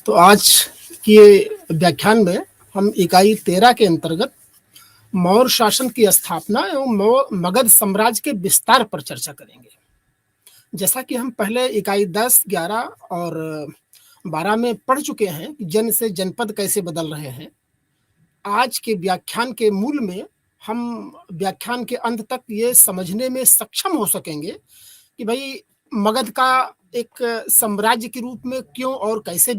तो आज के व्याख्यान में हम इकाई 13 के अंतर्गत मौर्य शासन की स्थापना एवं मगध साम्राज्य के विस्तार पर चर्चा करेंगे। जैसा कि हम पहले इकाई 10, 11 और 12 में पढ़ चुके हैं कि जन से जनपद कैसे बदल रहे हैं। आज के व्याख्यान के मूल में हम व्याख्यान के अंत तक ये समझने में सक्षम हो सकेंगे कि भाई मगध का एक साम्राज्य के रूप में क्यों और कैसे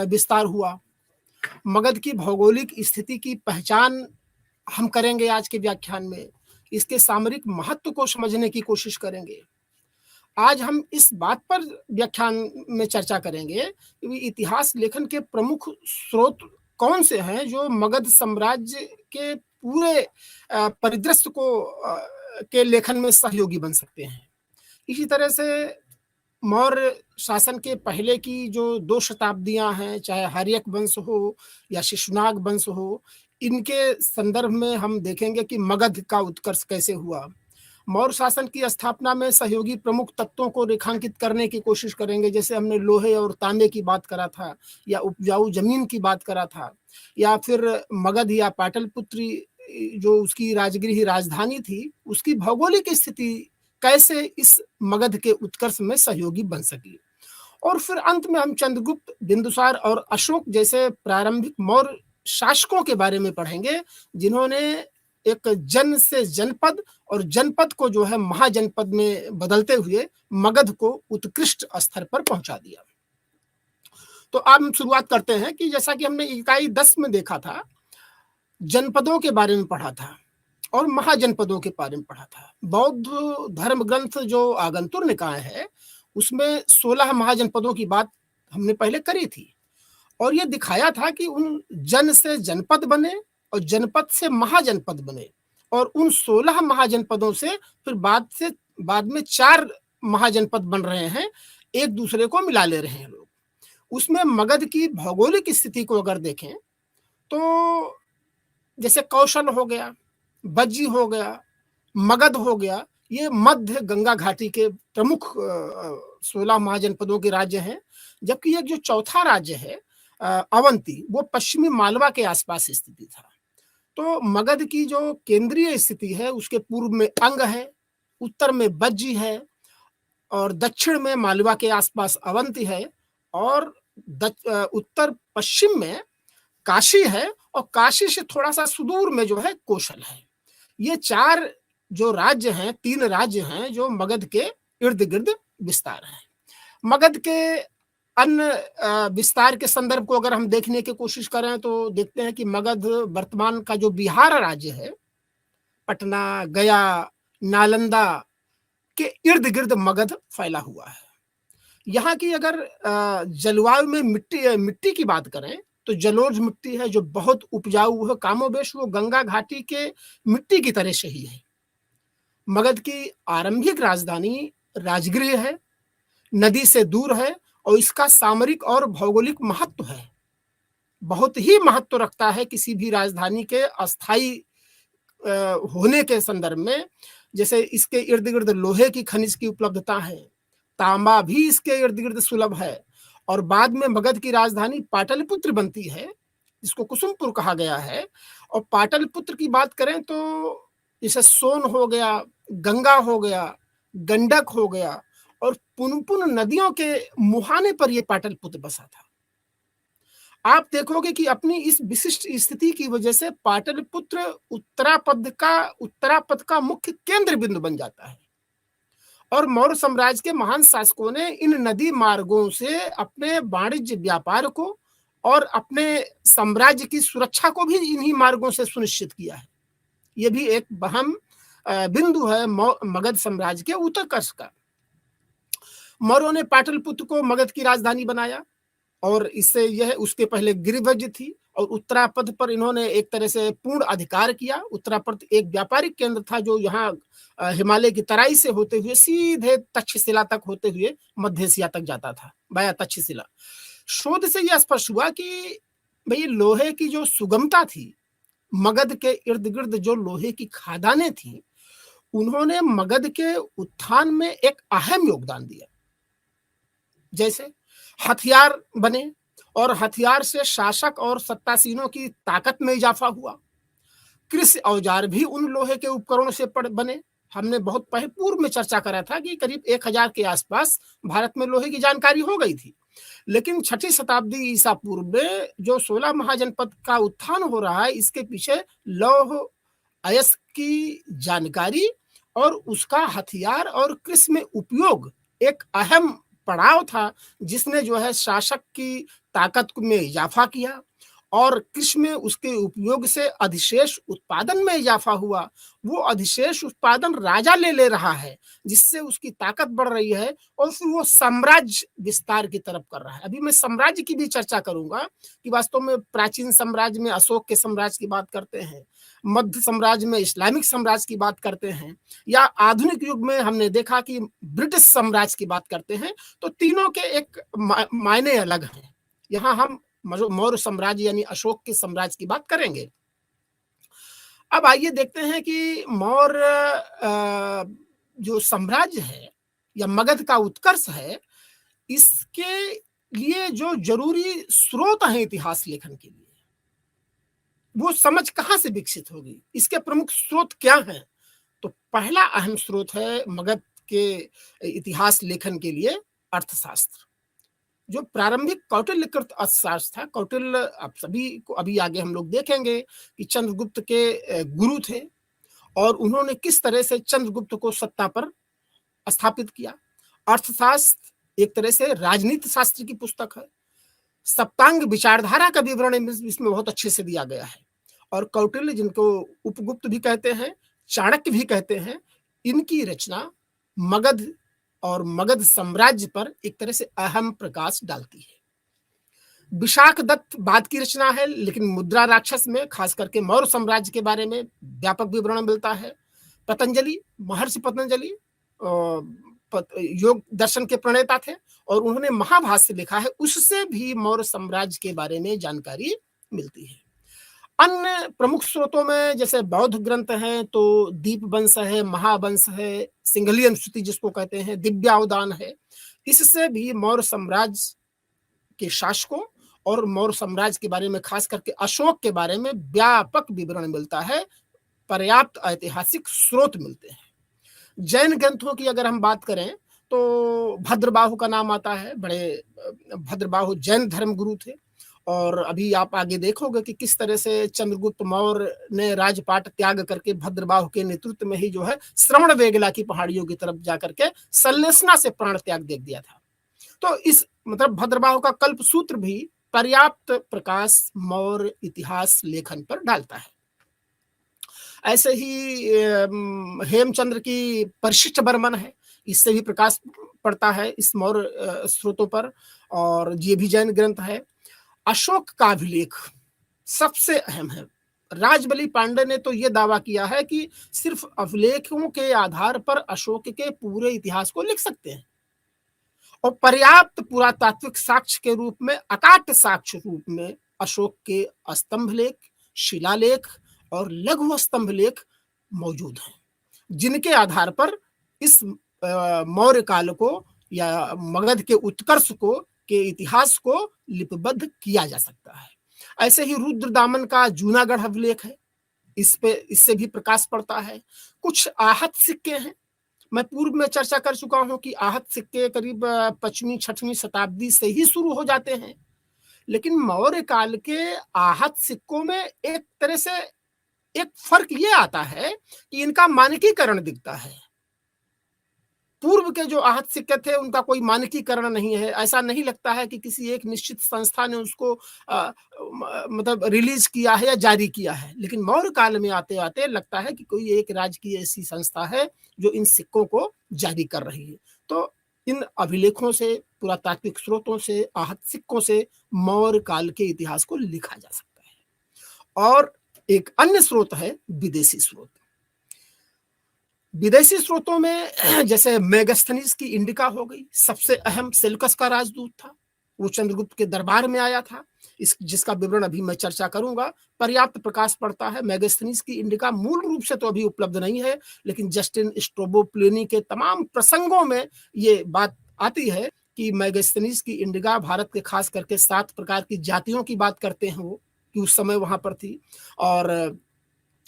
विस्तार हुआ। मगध की भौगोलिक स्थिति की पहचान हम करेंगे आज के व्याख्यान में। इसके सामरिक महत्व को समझने की कोशिश करेंगे। आज हम इस बात पर व्याख्यान में चर्चा करेंगे कि इतिहास लेखन के प्रमुख स्रोत कौन से हैं जो मगध साम्राज्य के पूरे परिदृश्य को के लेखन में सहयोगी बन सकते हैं। इसी तरह से मौर्य शासन के पहले की जो 2 शताब्दियां हैं, चाहे हर्यक वंश हो या शिशुनाग वंश हो, इनके संदर्भ में हम देखेंगे कि मगध का उत्कर्ष कैसे हुआ। मौर्य शासन की स्थापना में सहयोगी प्रमुख तत्वों को रेखांकित करने की कोशिश करेंगे। जैसे हमने लोहे और तांबे की बात करा था, या उपजाऊ जमीन की बात करा था, या फिर मगध या पाटलिपुत्र जो उसकी राजगृह राजधानी थी, उसकी भौगोलिक स्थिति कैसे इस मगध के उत्कर्ष में सहयोगी बन सकी। और फिर अंत में हम चंद्रगुप्त, बिंदुसार और अशोक जैसे प्रारंभिक मौर्य शासकों के बारे में पढ़ेंगे, जिन्होंने एक जन से जनपद और जनपद को जो है महाजनपद में बदलते हुए मगध को उत्कृष्ट स्तर पर पहुंचा दिया। तो अब हम शुरुआत करते हैं कि जैसा कि हमने इकाई 10 में देखा था, जनपदों के बारे में पढ़ा था और महाजनपदों के बारे में पढ़ा था। बौद्ध धर्म ग्रंथ जो आगंतुर निकाय है, उसमें 16 महाजनपदों की बात हमने पहले करी थी, और यह दिखाया था कि उन जन से जनपद बने और जनपद से महाजनपद बने, और उन 16 महाजनपदों से फिर बाद में 4 महाजनपद बन रहे हैं, एक दूसरे को मिला ले रहे हैं लोग। उसमें मगध की भौगोलिक स्थिति को अगर देखें तो जैसे कौशल हो गया, बज्जी हो गया, मगध हो गया, ये मध्य गंगा घाटी के प्रमुख 16 महाजनपदों के राज्य हैं। जबकि एक जो चौथा राज्य है अवंती, वो पश्चिमी मालवा के आसपास स्थिति था। तो मगध की जो केंद्रीय स्थिति है, उसके पूर्व में अंग है, उत्तर में बज्जी है, और दक्षिण में मालवा के आसपास अवंती है, और उत्तर पश्चिम में काशी है, और काशी से थोड़ा सा सुदूर में जो है कौशल है। ये 4 जो राज्य हैं, 3 राज्य हैं जो मगध के इर्द गिर्द विस्तार हैं। मगध के अन्य विस्तार के संदर्भ को अगर हम देखने की कोशिश करें तो देखते हैं कि मगध वर्तमान का जो बिहार राज्य है, पटना, गया, नालंदा के इर्द गिर्द मगध फैला हुआ है। यहाँ की अगर जलवायु में मिट्टी की बात करें तो जलोढ़ मिट्टी है जो बहुत उपजाऊ है, कामोबेश वो गंगा घाटी के मिट्टी की तरह से ही है। मगध की आरंभिक राजधानी राजगृह है, नदी से दूर है, और इसका सामरिक और भौगोलिक महत्व है, बहुत ही महत्व रखता है किसी भी राजधानी के अस्थायी होने के संदर्भ में। जैसे इसके इर्द गिर्द लोहे की खनिज की उपलब्धता है, तांबा भी इसके इर्द गिर्द सुलभ है, और बाद में मगध की राजधानी पाटलिपुत्र बनती है, जिसको कुसुमपुर कहा गया है। और पाटलिपुत्र की बात करें तो जैसे सोन हो गया, गंगा हो गया, गंडक हो गया, और पुनपुन नदियों के मुहाने पर यह पाटलिपुत्र बसा था। आप देखोगे कि अपनी इस विशिष्ट स्थिति की वजह से पाटलिपुत्र उत्तरापद का मुख्य केंद्र बिंदु बन जाता है, और मौर्य साम्राज्य के महान शासकों ने इन नदी मार्गों से अपने वाणिज्य व्यापार को और अपने साम्राज्य की सुरक्षा को भी इन्हीं मार्गों से सुनिश्चित किया है। यह भी एक अहम बिंदु है मगध साम्राज्य के उत्कर्ष का। मौर्यों ने पाटलिपुत्र को मगध की राजधानी बनाया, और इससे यह उसके पहले गिरिध्वज थी, और उत्तरापद पर इन्होंने एक तरह से पूर्ण अधिकार किया। उत्तरापद एक व्यापारिक केंद्र था जो यहाँ हिमालय की तराई से होते हुए सीधे तक्षशिला तक होते हुए मध्य एशिया तक जाता था वाया तक्षशिला। शोध से यह स्पष्ट हुआ कि भाई लोहे की जो सुगमता थी, मगध के इर्द गिर्द जो लोहे की खादानें थी, उन्होंने मगध के उत्थान में एक अहम योगदान दिया। जैसे हथियार बने और हथियार से शासक और सत्तासीनों की ताकत में इजाफा हुआ। कृषि औजार भी उन लोहे के उपकरणों से बने। हमने बहुत पहले पूर्व में चर्चा करा था कि करीब 1000 के आसपास भारत में लोहे की जानकारी हो गई थी। लेकिन छठी शताब्दी ईसा पूर्व में जो 16 महाजनपद का उत्थान हो रहा है, इसके पीछे लौह अयस्क की जानकारी और उसका हथियार और कृषि में उपयोग एक अहम पड़ाव था, जिसने जो है शासक की ताकत में इजाफा किया और कृषि में उसके उपयोग से अधिशेष उत्पादन में इजाफा हुआ। वो अधिशेष उत्पादन राजा ले रहा है, जिससे उसकी ताकत बढ़ रही है और फिर वो साम्राज्य विस्तार की तरफ कर रहा है। अभी मैं साम्राज्य की भी चर्चा करूंगा कि वास्तव में प्राचीन साम्राज्य में अशोक के साम्राज्य की बात करते हैं, मध्य साम्राज्य में इस्लामिक साम्राज्य की बात करते हैं, या आधुनिक युग में हमने देखा कि ब्रिटिश साम्राज्य की बात करते हैं। तो तीनों के एक मायने अलग हैं। यहाँ हम मौर्य साम्राज्य यानी अशोक के साम्राज्य की बात करेंगे। अब आइए देखते हैं कि मौर्य जो साम्राज्य है या मगध का उत्कर्ष है, इसके लिए जो जरूरी स्रोत हैं इतिहास लेखन के लिए, वो समझ कहां से विकसित होगी, इसके प्रमुख स्रोत क्या हैं? तो पहला अहम स्रोत है मगध के इतिहास लेखन के लिए अर्थशास्त्र। जो प्रारंभिक कौटिल्यकृत अर्थशास्त्र था, कौटिल्य आप सभी को अभी आगे हम लोग देखेंगे कि चंद्रगुप्त के गुरु थे और उन्होंने किस तरह से चंद्रगुप्त को सत्ता पर स्थापित किया। अर्थशास्त्र एक तरह से राजनीति शास्त्र की पुस्तक है। सप्तांग विचारधारा का विवरण इसमें बहुत अच्छे से दिया गया है। और कौटिल्य, जिनको उपगुप्त भी कहते हैं, चाणक्य भी कहते हैं, इनकी रचना मगध और मगध साम्राज्य पर एक तरह से अहम प्रकाश डालती है। विशाख दत्त बाद की रचना है, लेकिन मुद्रा राक्षस में खास करके मौर्य साम्राज्य के बारे में व्यापक विवरण मिलता है। पतंजलि, महर्षि पतंजलि योग दर्शन के प्रणेता थे और उन्होंने महाभाष्य लिखा है, उससे भी मौर्य साम्राज्य के बारे में जानकारी मिलती है। अन्य प्रमुख स्रोतों में जैसे बौद्ध ग्रंथ हैं तो दीपवंश है, महावंश है, सिंघली अनुसूची जिसको कहते हैं, दिव्यावदान है। इससे भी मौर्य साम्राज्य के शासकों और मौर्य साम्राज्य के बारे में, खास करके अशोक के बारे में व्यापक विवरण मिलता है, पर्याप्त ऐतिहासिक स्रोत मिलते हैं। जैन ग्रंथों की अगर हम बात करें तो भद्रबाहु का नाम आता है। बड़े भद्रबाहु जैन धर्म गुरु थे और अभी आप आगे देखोगे कि किस तरह से चंद्रगुप्त मौर्य ने राजपाट त्याग करके भद्रबाहु के नेतृत्व में ही जो है श्रवणबेगला की पहाड़ियों की तरफ जाकर के सल्लेसना से प्राण त्याग दे दिया था। तो इस मतलब भद्रबाहु का कल्प सूत्र भी पर्याप्त प्रकाश मौर्य इतिहास लेखन पर डालता है। ऐसे ही हेमचंद्र की परिशिष्ट बर्मन है, इससे भी प्रकाश पड़ता है इस मौर्य स्रोतों पर, और ये भी जैन ग्रंथ है। अशोक का अभिलेख सबसे अहम है। राजबली पांडे ने तो यह दावा किया है कि सिर्फ अभिलेखों के आधार पर अशोक के पूरे इतिहास को लिख सकते हैं और पर्याप्त पुरातात्विक साक्ष्य के रूप में, अकाट्य साक्ष्य रूप में अशोक के स्तंभ लेख, शिलालेख और लघु स्तंभ लेख मौजूद हैं, जिनके आधार पर इस मौर्य काल को या मगध के उत्कर्ष को के इतिहास को लिपिबद्ध किया जा सकता है। ऐसे ही रुद्रदामन का जूनागढ़ अभिलेख है, इससे भी प्रकाश पड़ता है। कुछ आहत सिक्के हैं, मैं पूर्व में चर्चा कर चुका हूं कि आहत सिक्के करीब 5वीं 6वीं शताब्दी से ही शुरू हो जाते हैं, लेकिन मौर्य काल के आहत सिक्कों में एक तरह से एक फर्क ये आता है कि इनका मानकीकरण दिखता है। पूर्व के जो आहत सिक्के थे उनका कोई मानकीकरण नहीं है, ऐसा नहीं लगता है कि किसी एक निश्चित संस्था ने उसको मतलब रिलीज किया है या जारी किया है। लेकिन मौर्य काल में आते आते लगता है कि कोई एक राज्य की ऐसी संस्था है जो इन सिक्कों को जारी कर रही है। तो इन अभिलेखों से, पुरातात्विक स्रोतों से, आहत सिक्कों से मौर्य काल के इतिहास को लिखा जा सकता है। और एक अन्य स्रोत है विदेशी स्रोत। विदेशी स्रोतों में जैसे मेगास्थनीज की इंडिका हो गई, सबसे अहम सेल्यूकस का राजदूत था, वो चंद्रगुप्त के दरबार में आया था, जिसका विवरण अभी मैं चर्चा करूंगा। पर्याप्त प्रकाश पड़ता है। मेगास्थनीज की इंडिका मूल रूप से तो अभी उपलब्ध नहीं है, लेकिन जस्टिन स्ट्रोबो प्लेनी के तमाम प्रसंगों में ये बात आती है कि मेगास्थनीज की इंडिका भारत के खास करके 7 प्रकार की जातियों की बात करते हैं वो, कि उस समय वहाँ पर थी, और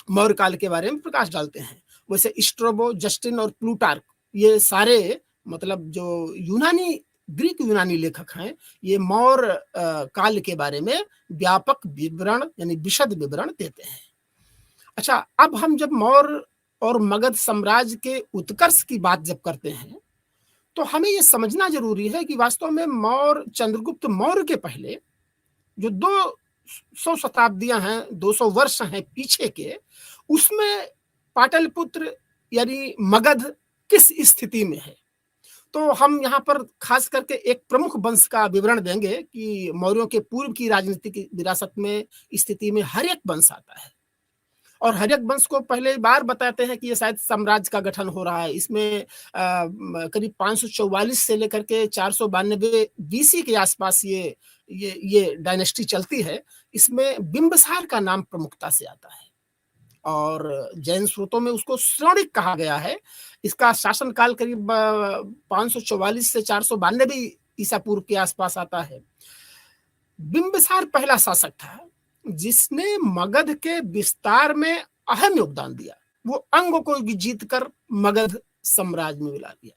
मौर्य काल के बारे में प्रकाश डालते हैं। वैसे स्ट्रोबो, जस्टिन और प्लूटार्क, ये सारे मतलब जो यूनानी, ग्रीक यूनानी लेखक हैं, ये मौर्य काल के बारे में व्यापक विवरण यानी विशद विवरण देते हैं। अच्छा, अब हम जब मौर्य और मगध साम्राज्य के उत्कर्ष की बात जब करते हैं, तो हमें ये समझना जरूरी है कि वास्तव में मौर्य, चंद्रगुप्त मौर्य के पहले जो 200 शताब्दियां हैं, 200 वर्ष हैं पीछे के, उसमें पाटलिपुत्र यानी मगध किस स्थिति में है। तो हम यहाँ पर खास करके एक प्रमुख वंश का विवरण देंगे कि मौर्यों के पूर्व की राजनीतिक विरासत में, स्थिति में हर्यक वंश आता है, और हर्यक वंश को पहले बार बताते हैं कि ये शायद साम्राज्य का गठन हो रहा है। इसमें करीब 544 से लेकर के 492 बीसी के आसपास ये डायनेस्टी चलती है। इसमें बिंबिसार का नाम प्रमुखता से आता है, और जैन स्रोतों में उसको श्रवणिक कहा गया है। इसका शासनकाल करीब 544 से 492 ईसा पूर्व के आसपास आता है। बिंबिसार पहला शासक था जिसने मगध के विस्तार में अहम योगदान दिया। वो अंग को जीतकर मगध साम्राज्य में मिला दिया।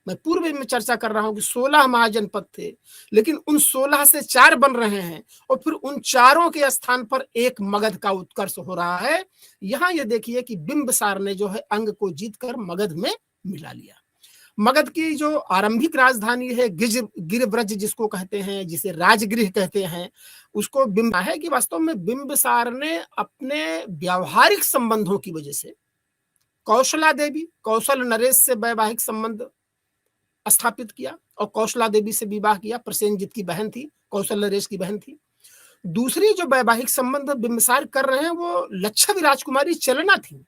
मैं पूर्व में चर्चा कर रहा हूं कि 16 महाजनपद थे, लेकिन उन 16 से 4 बन रहे हैं, और फिर उन चारों के स्थान पर एक मगध का उत्कर्ष हो रहा है। यहां ये देखिए कि बिंबिसार ने जो है अंग को जीतकर मगध में मिला लिया। मगध की जो आरंभिक राजधानी है गिरिव्रज जिसको कहते हैं, जिसे राजगृह कहते हैं, उसको बिंब है कि वास्तव में बिंबिसार ने अपने व्यावहारिक संबंधों की वजह से कौशला देवी, कौशल नरेश से वैवाहिक संबंध स्थापित किया, और कौशला देवी से विवाह किया। प्रसेनजित की बहन थी, कौशल नरेश की बहन थी। दूसरी जो वैवाहिक संबंध बिंबिसार कर रहे हैं वो लच्छवी राजकुमारी चलना थी।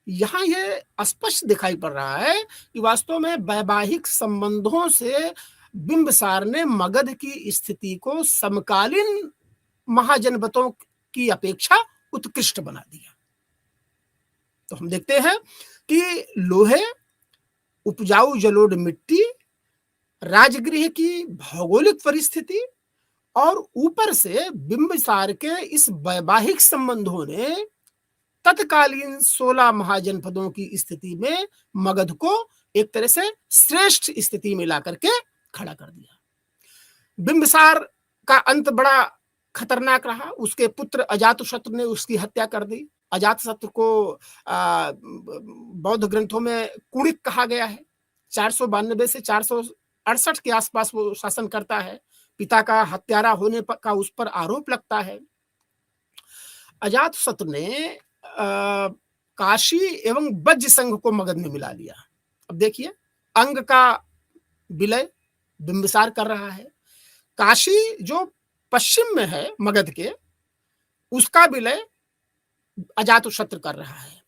यहां यह स्पष्ट दिखाई पड़ रहा है कि वास्तव में वैवाहिक संबंधों से बिंबिसार ने मगध की स्थिति को समकालीन महाजनपदों की अपेक्षा उत्कृष्ट बना दिया। तो हम देखते हैं कि लोहे, उपजाऊ जलोढ़ मिट्टी, राजगृह की भौगोलिक परिस्थिति, और ऊपर से बिंबिसार के इस वैवाहिक संबंधों ने तत्कालीन 16 महाजनपदों की स्थिति में मगध को एक तरह से श्रेष्ठ स्थिति में ला करके खड़ा कर दिया। बिंबिसार का अंत बड़ा खतरनाक रहा। उसके पुत्र अजातशत्रु ने उसकी हत्या कर दी। अजातशत्रु को बौद्ध ग्रंथों में कुणिक कहा गया है। 492 से 468 के आसपास वो शासन करता है। पिता का हत्यारा होने का उस पर आरोप लगता है। अजातशत्रु ने काशी एवं वज्र संघ को मगध में मिला लिया। अब देखिए, अंग का विलय बिंबिसार कर रहा है। काशी जो पश्चिम में है मगध के, उसका विलय अजातशत्रु कर रहा है,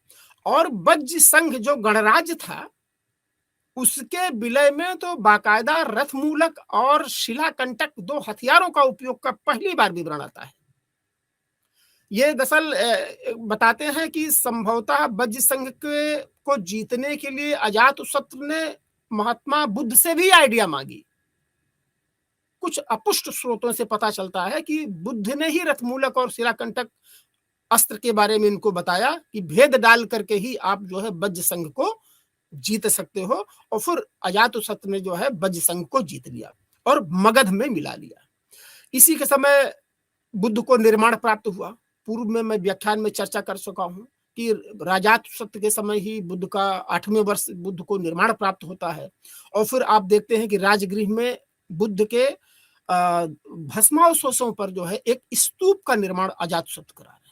और वज्र संघ जो गणराज्य था उसके विलय में तो बाकायदा रथमूलक और शिलाकंटक 2 हथियारों का उपयोग का पहली बार विवरण आता है। ये दरअसल बताते हैं कि संभवतः वज्र संघ को जीतने के लिए अजातशत्रु ने महात्मा बुद्ध से भी आइडिया मांगी। कुछ अपुष्ट स्रोतों से पता चलता है कि बुद्ध ने ही रथमूलक और शिलाकंटक अस्त्र के बारे में इनको बताया कि भेद डाल करके ही आप जो है वज्र संघ को जीत सकते हो, और फिर अजातशत्रु ने जो है वज्र संघ को जीत लिया और मगध में मिला लिया। इसी के समय बुद्ध को निर्माण प्राप्त हुआ। पूर्व में मैं व्याख्यान में चर्चा कर चुका हूं कि राजातशत्रु के समय ही बुद्ध का 8वें वर्ष बुद्ध को निर्माण प्राप्त होता है, और फिर आप देखते हैं कि राजगृह में बुद्ध के भस्मावशेषों पर जो है एक स्तूप का निर्माण अजातशत्रु करा रहे हैं।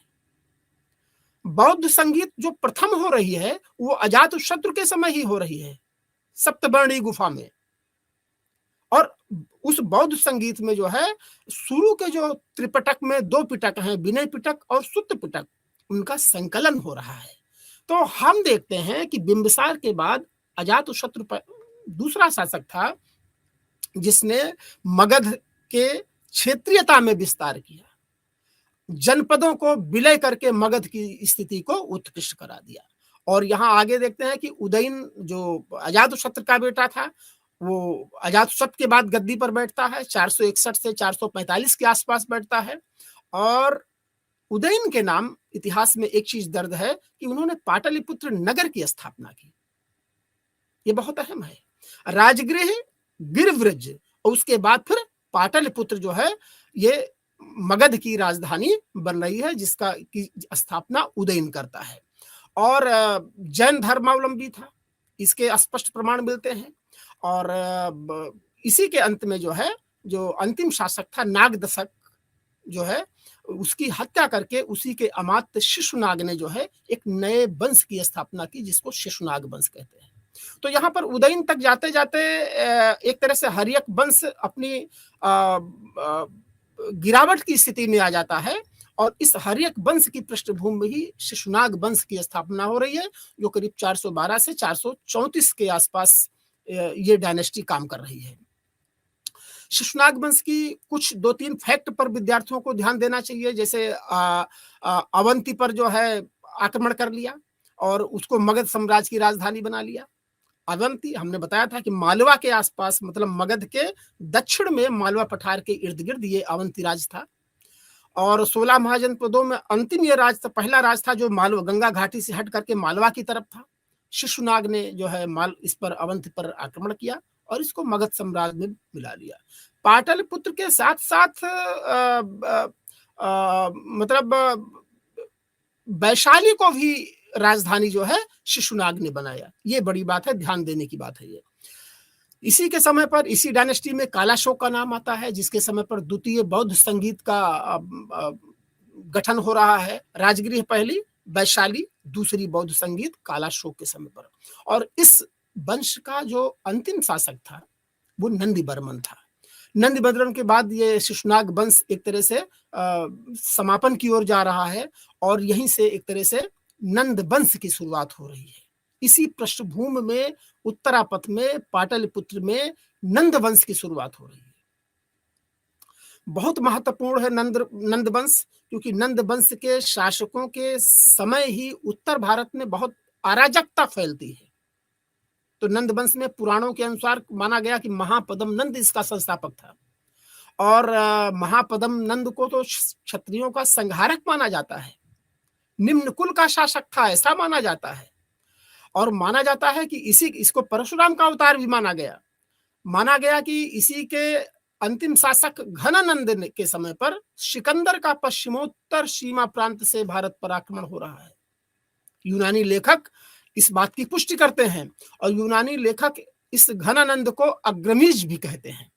बौद्ध संगीत जो प्रथम हो रही है वो अजातशत्रु के समय ही हो रही है, सप्तवर्णी गुफा में। और उस बौद्ध संगीत में जो है शुरू के जो त्रिपिटक में 2 पिटक हैं, विनय पिटक और सुत्त पिटक, उनका संकलन हो रहा है। तो हम देखते हैं कि बिंबिसार के बाद अजातशत्रु दूसरा शासक था जिसने मगध के क्षेत्रीयता में विस्तार किया, जनपदों को विलय करके मगध की स्थिति को उत्कृष्ट करा दिया। और यहां आगे देखते हैं कि उदयन जो अजातशत्रु का बेटा था, वो अजातशत्रु के बाद गद्दी पर बैठता है, 461 से 445 के आसपास बैठता है। और उदयन के नाम इतिहास में एक चीज दर्ज है कि उन्होंने पाटलिपुत्र नगर की स्थापना की। ये बहुत अहम है। राजगृह, गिरिव्रज और उसके बाद फिर पाटलिपुत्र जो है ये मगध की राजधानी बन रही है, जिसका की स्थापना उदयन करता है। और जैन धर्मावलंबी था, इसके स्पष्ट प्रमाण मिलते हैं। और इसी के अंत में जो है, जो अंतिम शासक था नागदशक जो है, उसकी हत्या करके उसी के अमात्य शिशुनाग ने जो है एक नए वंश की स्थापना की, जिसको शिशुनाग वंश कहते हैं। तो यहाँ पर उदयन तक जाते जाते एक तरह से हर्यक वंश अपनी गिरावट की स्थिति में आ जाता है। और इस हर्यक वंश की पृष्ठभूमि में ही शिशुनाग वंश की स्थापना हो रही है, जो करीब 412 से 434 के आसपास ये डायनेस्टी काम कर रही है। शिशुनाग वंश की कुछ 2-3 फैक्ट पर विद्यार्थियों को ध्यान देना चाहिए। जैसे अवंती पर जो है आक्रमण कर लिया और उसको मगध साम्राज्य की राजधानी बना लिया। अवंती हमने बताया था कि मालवा के आसपास, मतलब मगध के दक्षिण में मालवा पठार के इर्द गिर्द ये अवंती राज था। और 16 महाजनपदों में अंतिम ये राज था, पहला राज था जो मालवा गंगा घाटी से हट करके मालवा की तरफ था। शिशुनाग ने जो है इस पर अवंती पर आक्रमण किया और इसको मगध साम्राज्य में मिला लिया। पाटलिपुत्र के साथ साथ मतलब वैशाली को भी राजधानी जो है शिशुनाग ने बनाया। ये बड़ी बात है, ध्यान देने की बात है ये। इसी के समय पर, इसी डायनेस्टी में कालाशोक का नाम आता है, जिसके समय पर द्वितीय बौद्ध संगीत का गठन हो रहा है। राजगृह पहली, वैशाली दूसरी, बौद्ध संगीत कालाशोक के समय पर। और इस वंश का जो अंतिम शासक था वो नंदी बर्मन था। नंदी बर्मन के बाद ये शिशुनाग वंश एक तरह से समापन की ओर जा रहा है और यहीं से एक तरह से नंद वंश की शुरुआत हो रही है। इसी पृष्ठभूमि में उत्तरापथ में पाटलिपुत्र में नंद वंश की शुरुआत हो रही है। बहुत महत्वपूर्ण है नंद वंश, क्योंकि नंद वंश के शासकों के समय ही उत्तर भारत में बहुत अराजकता फैलती है। तो नंद वंश में पुराणों के अनुसार माना गया कि महापद्म नंद इसका संस्थापक था। और महापद्म नंद को तो क्षत्रियों का संहारक माना जाता है, निम्न कुल का शासक था ऐसा माना जाता है। और माना जाता है कि इसको परशुराम का अवतार भी माना गया कि इसी के अंतिम शासक घनानंद के समय पर सिकंदर का पश्चिमोत्तर सीमा प्रांत से भारत पर आक्रमण हो रहा है। यूनानी लेखक इस बात की पुष्टि करते हैं और यूनानी लेखक इस घनानंद को अग्रमीज भी कहते हैं।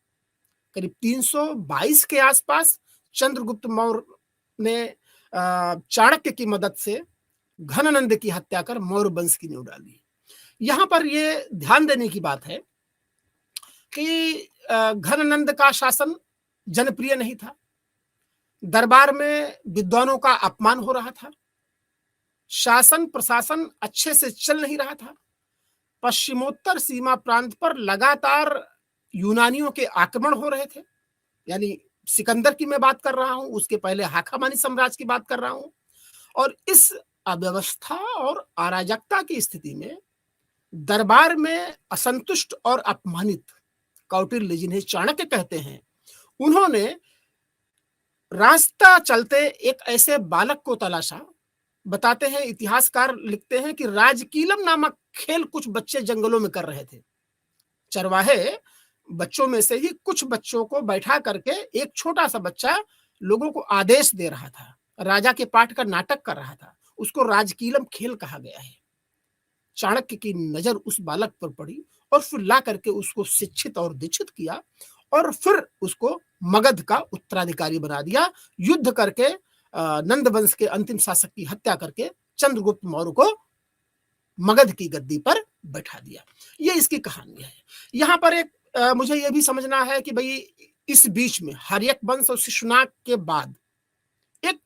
करीब 322 के आसपास चंद्रगुप्त मौर्य ने चाणक्य की मदद से घनानंद की हत्या कर मौर्य वंश की नींव डाली। यहां पर यह ध्यान देने की बात है कि घनानंद का शासन जनप्रिय नहीं था। दरबार में विद्वानों का अपमान हो रहा था, शासन प्रशासन अच्छे से चल नहीं रहा था। पश्चिमोत्तर सीमा प्रांत पर लगातार यूनानियों के आक्रमण हो रहे थे। यानी सिकंदर की मैं बात कर रहा हूं, उसके पहले हाखामानी साम्राज्य की बात कर रहा हूं। और इस अव्यवस्था और अराजकता की स्थिति में दरबार में असंतुष्ट और अपमानित कौटिल्य, जिन्हें चाणक्य कहते हैं, उन्होंने रास्ता चलते एक ऐसे बालक को तलाशा। बताते हैं, इतिहासकार लिखते हैं कि राजकीलम नामक खेल कुछ बच्चे जंगलों में कर रहे थे। चरवाहे बच्चों में से ही कुछ बच्चों को बैठा करके एक छोटा सा बच्चा लोगों को आदेश दे रहा था, राजा के पाठ का नाटक कर रहा था। उसको राजकीलम खेल कहा गया है। चाणक्य की नजर उस बालक पर पड़ी और फिर ला करके उसको शिक्षित और दीक्षित किया और फिर उसको मगध का उत्तराधिकारी बना दिया। युद्ध करके नंद वंश के अंतिम शासक की हत्या करके चंद्रगुप्त मौर्य को मगध की गद्दी पर बैठा दिया। ये इसकी कहानी है। यहाँ पर एक मुझे यह भी समझना है कि भाई इस बीच में हर्यक वंश और शिशुनाग के बाद एक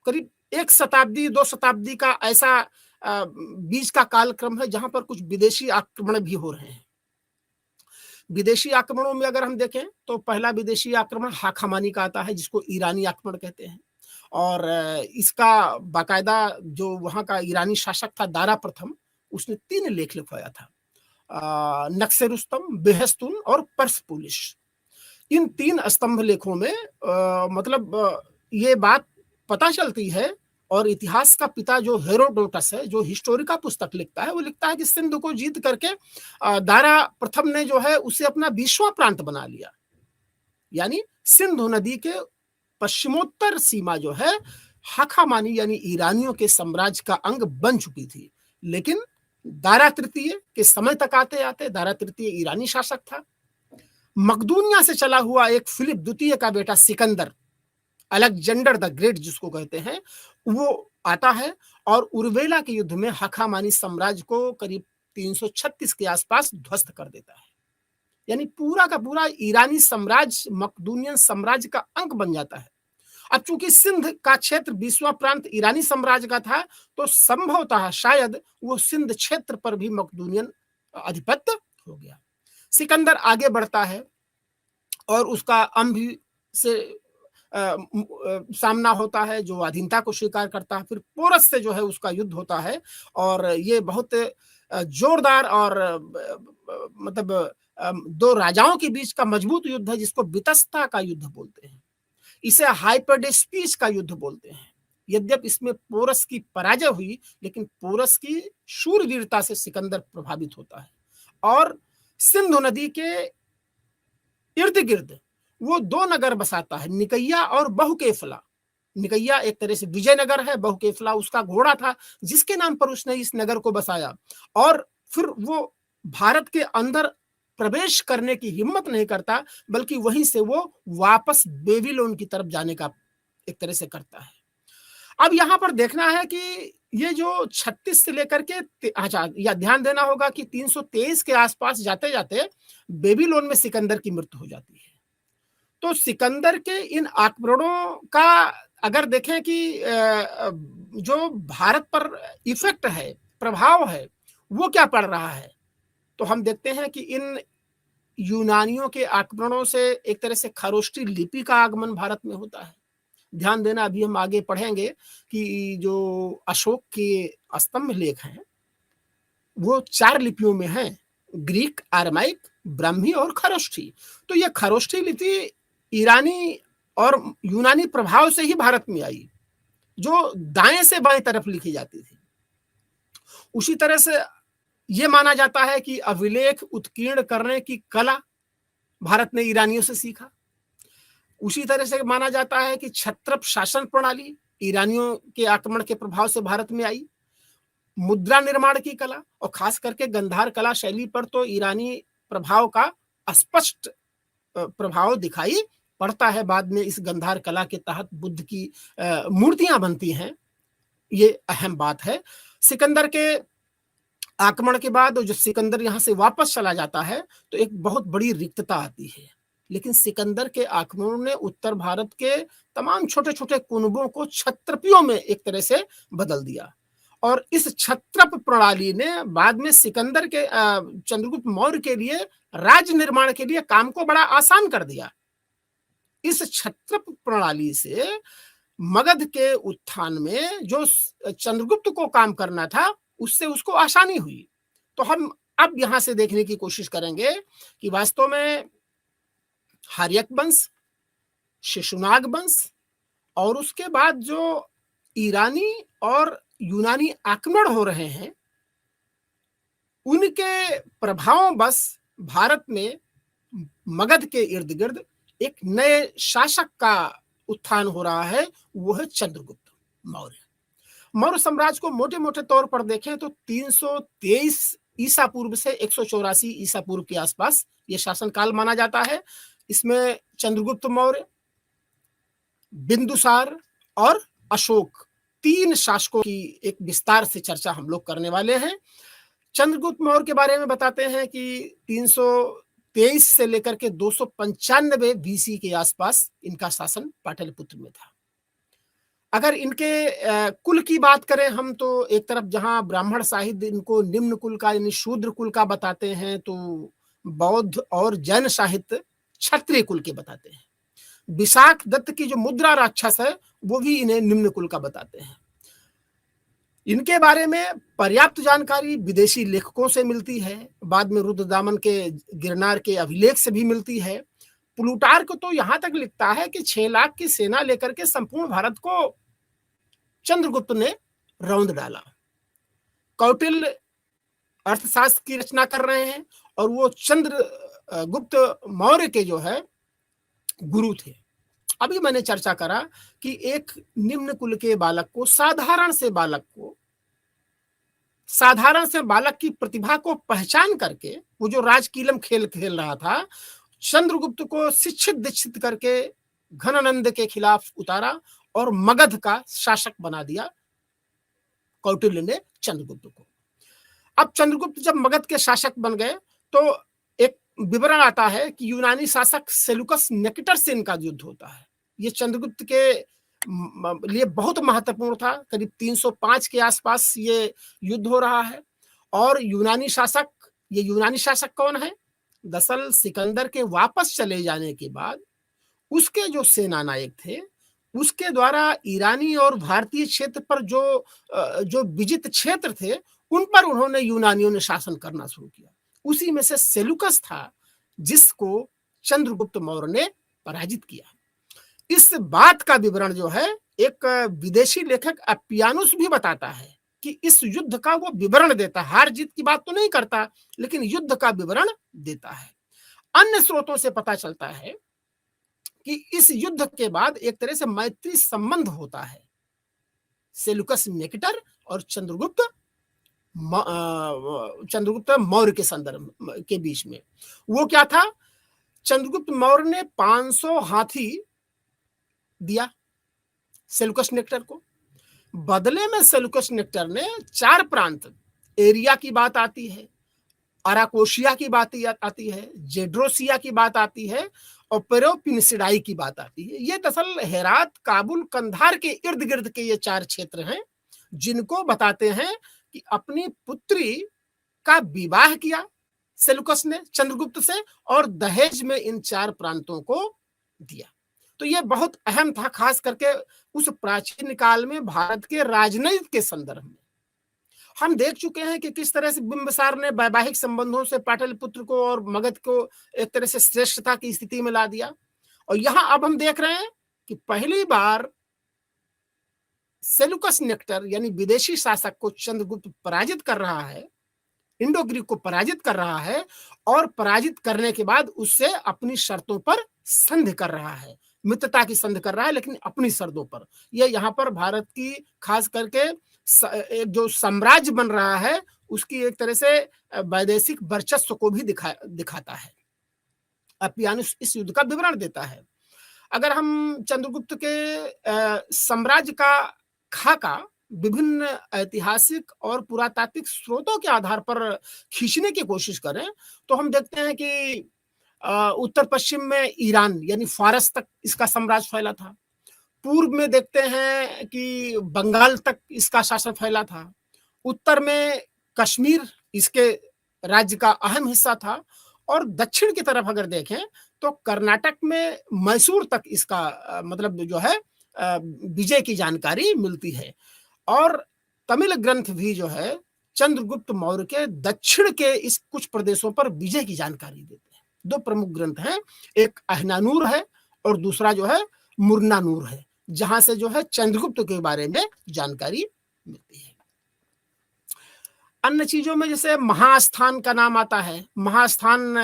करीब 1 शताब्दी 2 शताब्दी का ऐसा बीच का कालक्रम है जहां पर कुछ विदेशी आक्रमण भी हो रहे हैं। विदेशी आक्रमणों में अगर हम देखें तो पहला विदेशी आक्रमण हाखामानी का आता है, जिसको ईरानी आक्रमण कहते हैं। और इसका बाकायदा जो वहां का ईरानी शासक था दारा प्रथम, उसने 3 लेख लिखवाया था। नक्शे रुस्तम, बेहस्तून और पर्सपोलिश। इन 3 स्तंभ लेखों में मतलब ये बात पता चलती है, और इतिहास का पिता जो हेरोडोटस है, जो हिस्टोरिका पुस्तक लिखता है, वो लिखता है कि सिंध को जीत करके दारा प्रथम ने जो है उसे अपना 20वां प्रांत बना लिया। यानी सिंधु नदी के पश्चिमोत्तर सीमा जो है हाखामानी यानी ईरानियों के साम्राज्य का अंग बन चुकी थी। लेकिन दारा तृतीय के समय तक आते आते, दारा तृतीय ईरानी शासक था, मकदूनिया से चला हुआ एक फिलिप द्वितीय का बेटा सिकंदर, अलेक्जेंडर द ग्रेट जिसको कहते हैं, वो आता है और उर्वेला के युद्ध में हखामानी साम्राज्य को करीब 336 के आसपास ध्वस्त कर देता है। यानी पूरा का पूरा ईरानी साम्राज्य मकदूनियन साम्राज्य का अंग बन जाता है। अब चूंकि सिंध का क्षेत्र 20वां प्रांत ईरानी साम्राज्य का था, तो संभवतः शायद वो सिंध क्षेत्र पर भी मकदूनियन आधिपत्य हो गया। सिकंदर आगे बढ़ता है और उसका अम्भी से सामना होता है, जो अधीनता को स्वीकार करता है। फिर पोरस से जो है उसका युद्ध होता है, और ये बहुत जोरदार और मतलब 2 राजाओं के बीच का मजबूत युद्ध है, जिसको वितस्ता का युद्ध बोलते हैं। इसे हाइपरडेस्पीस का युद्ध बोलते हैं। यद्यपि इसमें पोरस की पराजय हुई, लेकिन पोरस की शूरवीरता से सिकंदर प्रभावित होता है, और सिंधु नदी के इर्द गिर्द वो 2 नगर बसाता है, निकैया और बहुकेफला। निकैया एक तरह से विजयनगर है, बहुकेफला उसका घोड़ा था जिसके नाम पर उसने इस नगर को बसाया। और फिर वो भारत के अंदर प्रवेश करने की हिम्मत नहीं करता, बल्कि वहीं से वो वापस बेबीलोन की तरफ जाने का एक तरह से करता है। अब यहां पर देखना है कि ये जो 36 से लेकर के, अच्छा या ध्यान देना होगा कि 323 के आसपास जाते जाते बेबीलोन में सिकंदर की मृत्यु हो जाती है। तो सिकंदर के इन आक्रमणों का अगर देखें कि जो भारत पर इफेक्ट है, प्रभाव है, वो क्या पड़ रहा है, तो हम देखते हैं कि इन यूनानियों के आक्रमणों से एक तरह से खरोष्टी लिपि का आगमन भारत में होता है। ध्यान देना, अभी हम आगे पढ़ेंगे कि जो अशोक के स्तंभ लेख हैं वो 4 लिपियों में हैं, ग्रीक, आरमाइक, ब्राह्मी और खरोष्ठी। तो ये खरोष्ठी लिपि ईरानी और यूनानी प्रभाव से ही भारत में आई, जो दाएं से बाएं तरफ लिखी जाती थी। उसी तरह से ये माना जाता है कि अभिलेख उत्कीर्ण करने की कला भारत ने ईरानियों से सीखा। उसी तरह से माना जाता है कि क्षत्रप शासन प्रणाली ईरानियों के आक्रमण के प्रभाव से भारत में आई। मुद्रा निर्माण की कला और खास करके गंधार कला शैली पर तो ईरानी प्रभाव का स्पष्ट प्रभाव दिखाई पड़ता है। बाद में इस गंधार कला के तहत बुद्ध की मूर्तियां बनती हैं, ये अहम बात है। सिकंदर के आक्रमण के बाद जब सिकंदर यहां से वापस चला जाता है तो एक बहुत बड़ी रिक्तता आती है। लेकिन सिकंदर के आक्रमणों ने उत्तर भारत के तमाम छोटे छोटे कुनबों को क्षत्रपियों में एक तरह से बदल दिया, और इस क्षत्रप प्रणाली ने बाद में सिकंदर के चंद्रगुप्त मौर्य के लिए राज्य निर्माण के लिए काम को बड़ा आसान कर दिया। इस क्षत्रप प्रणाली से मगध के उत्थान में जो चंद्रगुप्त को काम करना था, उससे उसको आसानी हुई। तो हम अब यहां से देखने की कोशिश करेंगे कि वास्तव में हार्यक वंश, शिशुनाग वंश और उसके बाद जो ईरानी और यूनानी आक्रमण हो रहे हैं, उनके प्रभाव बस भारत में मगध के इर्द गिर्द एक नए शासक का उत्थान हो रहा है, वो है चंद्रगुप्त मौर्य। मौर्य साम्राज्य को मोटे मोटे तौर पर देखें तो 323 ईसा पूर्व से 184 ईसा पूर्व के आसपास ये शासनकाल माना जाता है। इसमें चंद्रगुप्त मौर्य, बिंदुसार और अशोक 3 शासकों की एक विस्तार से चर्चा हम लोग करने वाले हैं। चंद्रगुप्त मौर्य के बारे में बताते हैं कि 323 से लेकर के 295 बीसी के आसपास इनका शासन पाटलिपुत्र में था। अगर इनके कुल की बात करें हम, तो एक तरफ जहां ब्राह्मण साहित्य इनको निम्न कुल का यानी शूद्र कुल का बताते हैं, तो बौद्ध और जैन साहित्य क्षत्रिय कुल के बताते हैं। विशाख दत्त की जो मुद्रा राक्षस है वो भी इन्हें निम्न कुल का बताते हैं। इनके बारे में पर्याप्त जानकारी विदेशी लेखकों से मिलती है, बाद में रुद्रदामन के गिरनार के अभिलेख से भी मिलती है। प्लूटार्क तो यहाँ तक लिखता है कि 6 लाख की सेना लेकर के संपूर्ण भारत को चंद्रगुप्त ने रौंद डाला। कौटिल्य अर्थशास्त्र की रचना कर रहे हैं और वो चंद्रगुप्त मौर्य के जो है गुरु थे। अभी मैंने चर्चा करा कि एक निम्न कुल के बालक को, साधारण से बालक की प्रतिभा को पहचान करके वो जो राजकीलम खेल खेल रहा था, चंद्रगुप्त को शिक्षित दीक्षित करके घनानंद के खिलाफ उतारा और मगध का शासक बना दिया कौटिल्य ने चंद्रगुप्त को। अब चंद्रगुप्त जब मगध के शासक बन गए तो एक विवरण आता है कि यूनानी शासक सेलुकस निकेटर से इनका युद्ध होता है। ये चंद्रगुप्त के लिए बहुत महत्वपूर्ण था। करीब 305 के आसपास ये युद्ध हो रहा है और यूनानी शासक कौन है? दरअसल सिकंदर के वापस चले जाने के बाद उसके जो सेना नायक थे, उसके द्वारा ईरानी और भारतीय क्षेत्र पर जो विजित क्षेत्र थे उन पर उन्होंने यूनानियों ने शासन करना शुरू किया। उसी में से सेलुकस था जिसको चंद्रगुप्त मौर्य ने पराजित किया। इस बात का विवरण जो है एक विदेशी लेखक अप्पियानुस भी बताता है कि इस युद्ध का वो विवरण देता है। हार जीत की बात तो नहीं करता, लेकिन युद्ध का विवरण देता है। अन्य स्रोतों से पता चलता है कि इस युद्ध के बाद एक तरह से मैत्री संबंध होता है सेलुकस निकेटर और चंद्रगुप्त मौर्य के संदर्भ के बीच में। वो क्या था? चंद्रगुप्त मौर्य ने 500 हाथी दिया सेलुकस निकेटर को। बदले में सेलुकस निकेटर ने 4 प्रांत, एरिया की बात आती है, अराकोशिया की बात आती है, जेड्रोसिया की बात आती है और पेरोपिनिसिडाई की बात आती है। ये दरअसल हेरात, काबुल, कंधार के इर्द गिर्द के ये 4 क्षेत्र हैं जिनको बताते हैं कि अपनी पुत्री का विवाह किया सेलुकस ने चंद्रगुप्त से और दहेज में इन 4 प्रांतों को दिया। तो ये बहुत अहम था, खास करके उस प्राचीन काल में भारत के राजनीति के संदर्भ में। हम देख चुके हैं कि किस तरह से बिंबिसार ने वैवाहिक संबंधों से पाटलिपुत्र को और मगध को एक तरह से श्रेष्ठता की स्थिति में ला दिया। और यहां अब हम देख रहे हैं कि पहली बार सेलुकस निकेटर यानी विदेशी शासक को चंद्रगुप्त पराजित कर रहा है, इंडो ग्रीक को पराजित कर रहा है और पराजित करने के बाद उससे अपनी शर्तों पर संधि कर रहा है, मित्रता की संधि कर रहा है, लेकिन अपनी शर्तों पर। यह यहाँ पर भारत की खास करके एक जो साम्राज्य बन रहा है उसकी एक तरह से वैदेशिक वर्चस्व को भी दिखाता है। अप्पियानुस इस युद्ध का विवरण देता है। अगर हम चंद्रगुप्त के साम्राज्य का खाका विभिन्न ऐतिहासिक और पुरातात्विक स्रोतों के आधार पर खींचने की कोशिश करें तो हम देखते हैं कि उत्तर पश्चिम में ईरान यानी फारस तक इसका साम्राज्य फैला था। पूर्व में देखते हैं कि बंगाल तक इसका शासन फैला था। उत्तर में कश्मीर इसके राज्य का अहम हिस्सा था और दक्षिण की तरफ अगर देखें तो कर्नाटक में मैसूर तक इसका मतलब जो है विजय की जानकारी मिलती है। और तमिल ग्रंथ भी जो है चंद्रगुप्त मौर्य के दक्षिण के इस कुछ प्रदेशों पर विजय की जानकारी देते हैं। 2 प्रमुख ग्रंथ हैं, एक अहनानूर है और दूसरा जो है मुरनानूर है, जहां से जो है चंद्रगुप्त के बारे में जानकारी मिलती है। अन्य चीजों में जैसे महास्थान का नाम आता है। महास्थान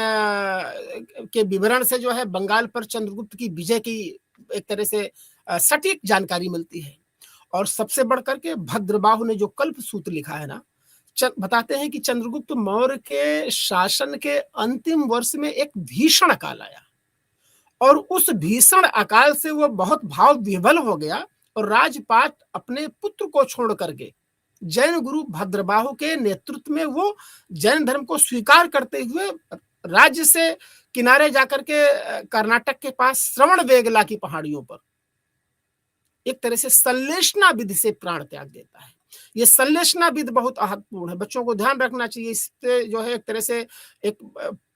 के विवरण से जो है बंगाल पर चंद्रगुप्त की विजय की एक तरह से सटीक जानकारी मिलती है। और सबसे बढ़कर के भद्रबाहु ने जो कल्पसूत्र लिखा है ना, बताते हैं कि चंद्रगुप्त मौर्य के शासन के अंतिम वर्ष में एक भीषण अकाल आया और उस भीषण अकाल से वो बहुत भाव विह्वल हो गया और राजपाट अपने पुत्र को छोड़ करके जैन गुरु भद्रबाहु के नेतृत्व में वो जैन धर्म को स्वीकार करते हुए राज्य से किनारे जाकर के कर्नाटक के पास श्रवणबेगला की पहाड़ियों पर एक तरह से संलेषणा विधि से प्राण त्याग देता है। ये संलेषणा विधि बहुत महत्वपूर्ण है, बच्चों को ध्यान रखना चाहिए। इससे जो है एक तरह से एक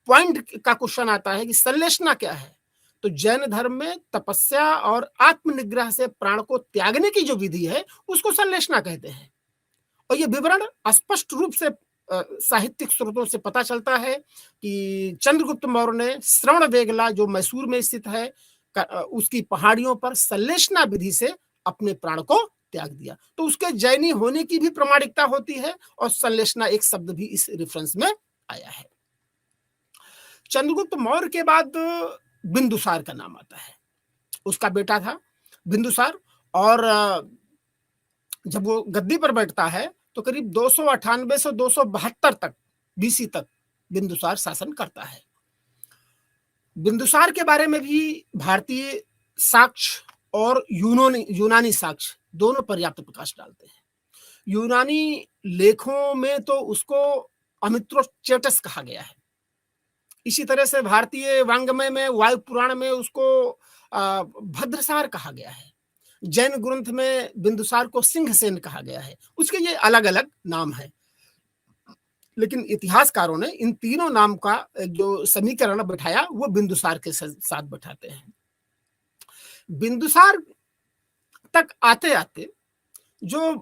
पॉइंट का क्वेश्चन आता है कि संलेषणा क्या है। तो जैन धर्म में तपस्या और आत्मनिग्रह से प्राण को त्यागने की जो विधि है उसको संलेषणा कहते हैं। और ये विवरण स्पष्ट रूप से साहित्यिक स्रोतों से पता चलता है कि चंद्रगुप्त मौर्य ने श्रवणबेगला, जो मैसूर में स्थित है, उसकी पहाड़ियों पर सल्लेशना विधि से अपने प्राण को त्याग दिया। तो उसके जैनी होने की भी प्रमाणिकता होती है और सल्लेशना एक शब्द भी इस रेफरेंस में आया है। चंद्रगुप्त मौर्य के बाद बिंदुसार का नाम आता है। उसका बेटा था बिंदुसार, और जब वो गद्दी पर बैठता है तो करीब 298 से 272 तक बीसी तक बिंदुसार शासन करता है। बिंदुसार के बारे में भी भारतीय साक्ष्य और यूनानी साक्ष्य दोनों पर्याप्त प्रकाश डालते हैं। यूनानी लेखों में तो उसको अमित्रोचेटस कहा गया है। इसी तरह से भारतीय वांग्मय में, वायु पुराण में उसको भद्रसार कहा गया है। जैन ग्रंथ में बिंदुसार को सिंहसेन कहा गया है। उसके ये अलग अलग नाम है, लेकिन इतिहासकारों ने इन तीनों नाम का जो समीकरण बैठाया वो बिंदुसार के साथ बैठाते हैं। बिंदुसार तक आते आते जो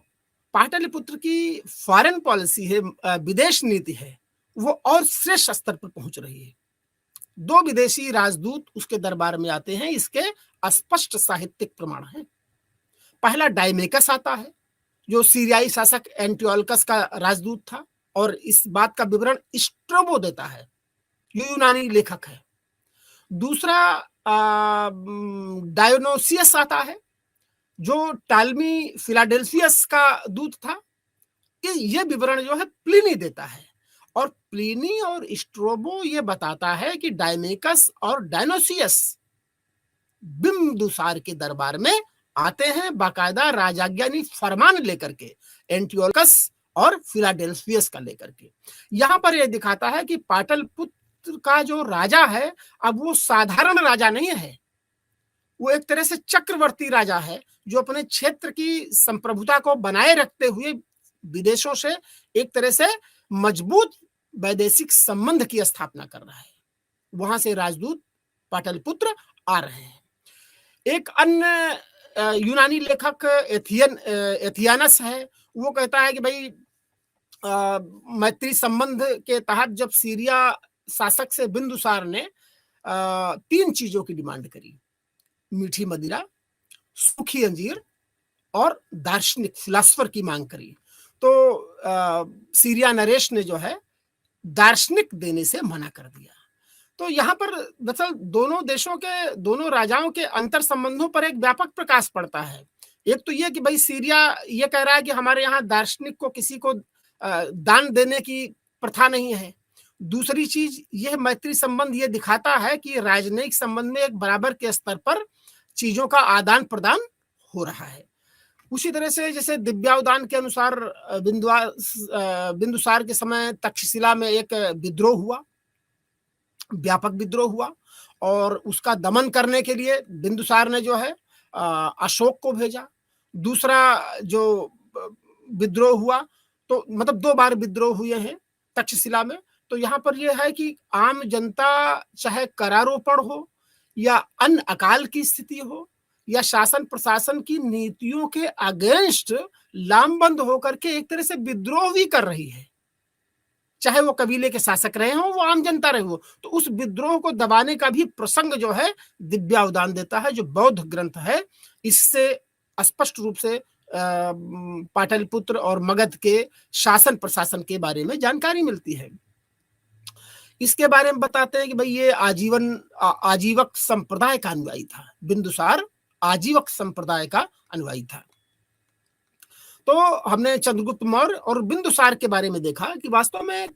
पाटलिपुत्र की फॉरेन पॉलिसी है, विदेश नीति है, वो और श्रेष्ठ स्तर पर पहुंच रही है। 2 विदेशी राजदूत उसके दरबार में आते हैं, इसके स्पष्ट साहित्यिक प्रमाण हैं। पहला डायमेकस आता है, जो सीरियाई शासक एंटियोलकस का राजदूत था, और इस बात का विवरण स्ट्रोबो देता है, ये यूनानी लेखक है। दूसरा डायोनोसियस आता है, जो टालमी फिलाडेल्फियस का दूत था। ये विवरण जो है प्लिनी देता है, और प्लिनी और स्ट्रोबो ये बताता है कि डायमेकस और डायनोसियस बिंदुसार के दरबार में आते हैं, बाकायदा राजाज्ञानी फरमान लेकर के, एंटियोलकस और फिलाडेल्फियस का लेकर के। यहां पर यह दिखाता है कि पाटलिपुत्र का जो राजा है, अब वो साधारण राजा नहीं है, वो एक तरह से चक्रवर्ती राजा है, जो अपने क्षेत्र की संप्रभुता को बनाए रखते हुए विदेशों से एक तरह से मजबूत वैदेशिक संबंध की स्थापना कर रहा है। वहां से राजदूत पाटलिपुत्र आ रहे हैं। एक अन्य यूनानी लेखक एथियनस है, वो कहता है कि भाई मैत्री संबंध के तहत जब सीरिया शासक से बिंदुसार ने 3 चीजों की डिमांड करी, मीठी मदिरा, सूखी अंजीर और दार्शनिक फिलासफर की मांग करी, तो सीरिया नरेश ने जो है दार्शनिक देने से मना कर दिया। तो यहाँ पर दरअसल दोनों देशों के, दोनों राजाओं के अंतर संबंधों पर एक व्यापक प्रकाश पड़ता है। एक तो ये कि भाई सीरिया ये कह रहा है कि हमारे यहाँ दार्शनिक को किसी को दान देने की प्रथा नहीं है। दूसरी चीज, यह मैत्री संबंध ये दिखाता है कि राजनयिक संबंध में एक बराबर के स्तर पर चीजों का आदान प्रदान हो रहा है। उसी तरह से जैसे दिव्यावदान के अनुसार बिंदुसार के समय तक्षशिला में एक विद्रोह हुआ, व्यापक विद्रोह हुआ, और उसका दमन करने के लिए बिंदुसार ने जो है अशोक को भेजा। दूसरा जो विद्रोह हुआ, तो मतलब 2 बार विद्रोह हुए हैं तक्षशिला में। तो यहाँ पर यह है कि आम जनता, चाहे करारोपण हो या अन्य अकाल की स्थिति हो या शासन प्रशासन की नीतियों के अगेंस्ट लामबंद होकर के एक तरह से विद्रोह भी कर रही है, चाहे वो कबीले के शासक रहे हो, वो आम जनता रहे हो। तो उस विद्रोह को दबाने का भी प्रसंग जो है दिव्यावदान देता है, जो बौद्ध ग्रंथ है। इससे स्पष्ट रूप से पाटलिपुत्र और मगध के शासन प्रशासन के बारे में जानकारी मिलती है। इसके बारे में बताते हैं कि भाई ये आजीवक संप्रदाय का अनुयायी था। बिंदुसार आजीवक संप्रदाय का अनुयायी था। तो हमने चंद्रगुप्त मौर्य और बिंदुसार के बारे में देखा कि वास्तव में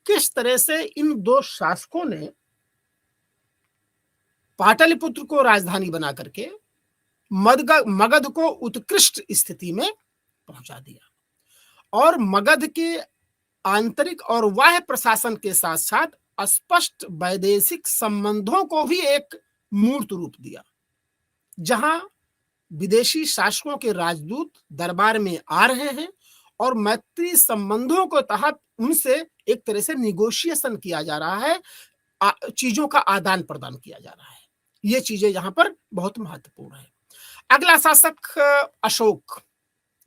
किस तरह से इन 2 शासकों ने पाटलिपुत्र को राजधानी बना करके मगध को उत्कृष्ट स्थिति में पहुंचा दिया, और मगध के आंतरिक और बाह्य प्रशासन के साथ साथ स्पष्ट वैदेशिक संबंधों को भी एक मूर्त रूप दिया, जहां विदेशी शासकों के राजदूत दरबार में आ रहे हैं और मैत्री संबंधों के तहत उनसे एक तरह से निगोशिएशन किया जा रहा है, चीजों का आदान प्रदान किया जा रहा है। ये चीजें यहां पर बहुत महत्वपूर्ण है। अगला शासक अशोक,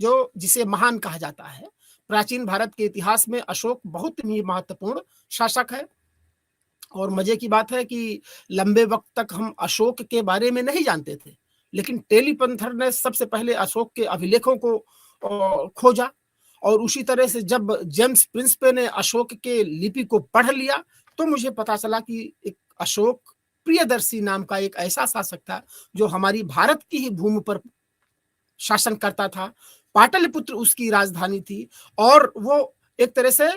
जो जिसे महान कहा जाता है, प्राचीन भारत के इतिहास में अशोक बहुत ही महत्वपूर्ण शासक है। और मजे की बात है कि लंबे वक्त तक हम अशोक के बारे में नहीं जानते थे, लेकिन टेलीपंथर ने सबसे पहले अशोक के अभिलेखों को खोजा। और उसी तरह से जब जेम्स प्रिंसपे ने अशोक के लिपि को पढ़ लिया, तो मुझे पता चला कि एक अशोक प्रियदर्शी नाम का एक ऐसा शासक था जो हमारी भारत की ही भूमि पर शासन करता था। पाटलिपुत्र उसकी राजधानी थी और वो एक तरह से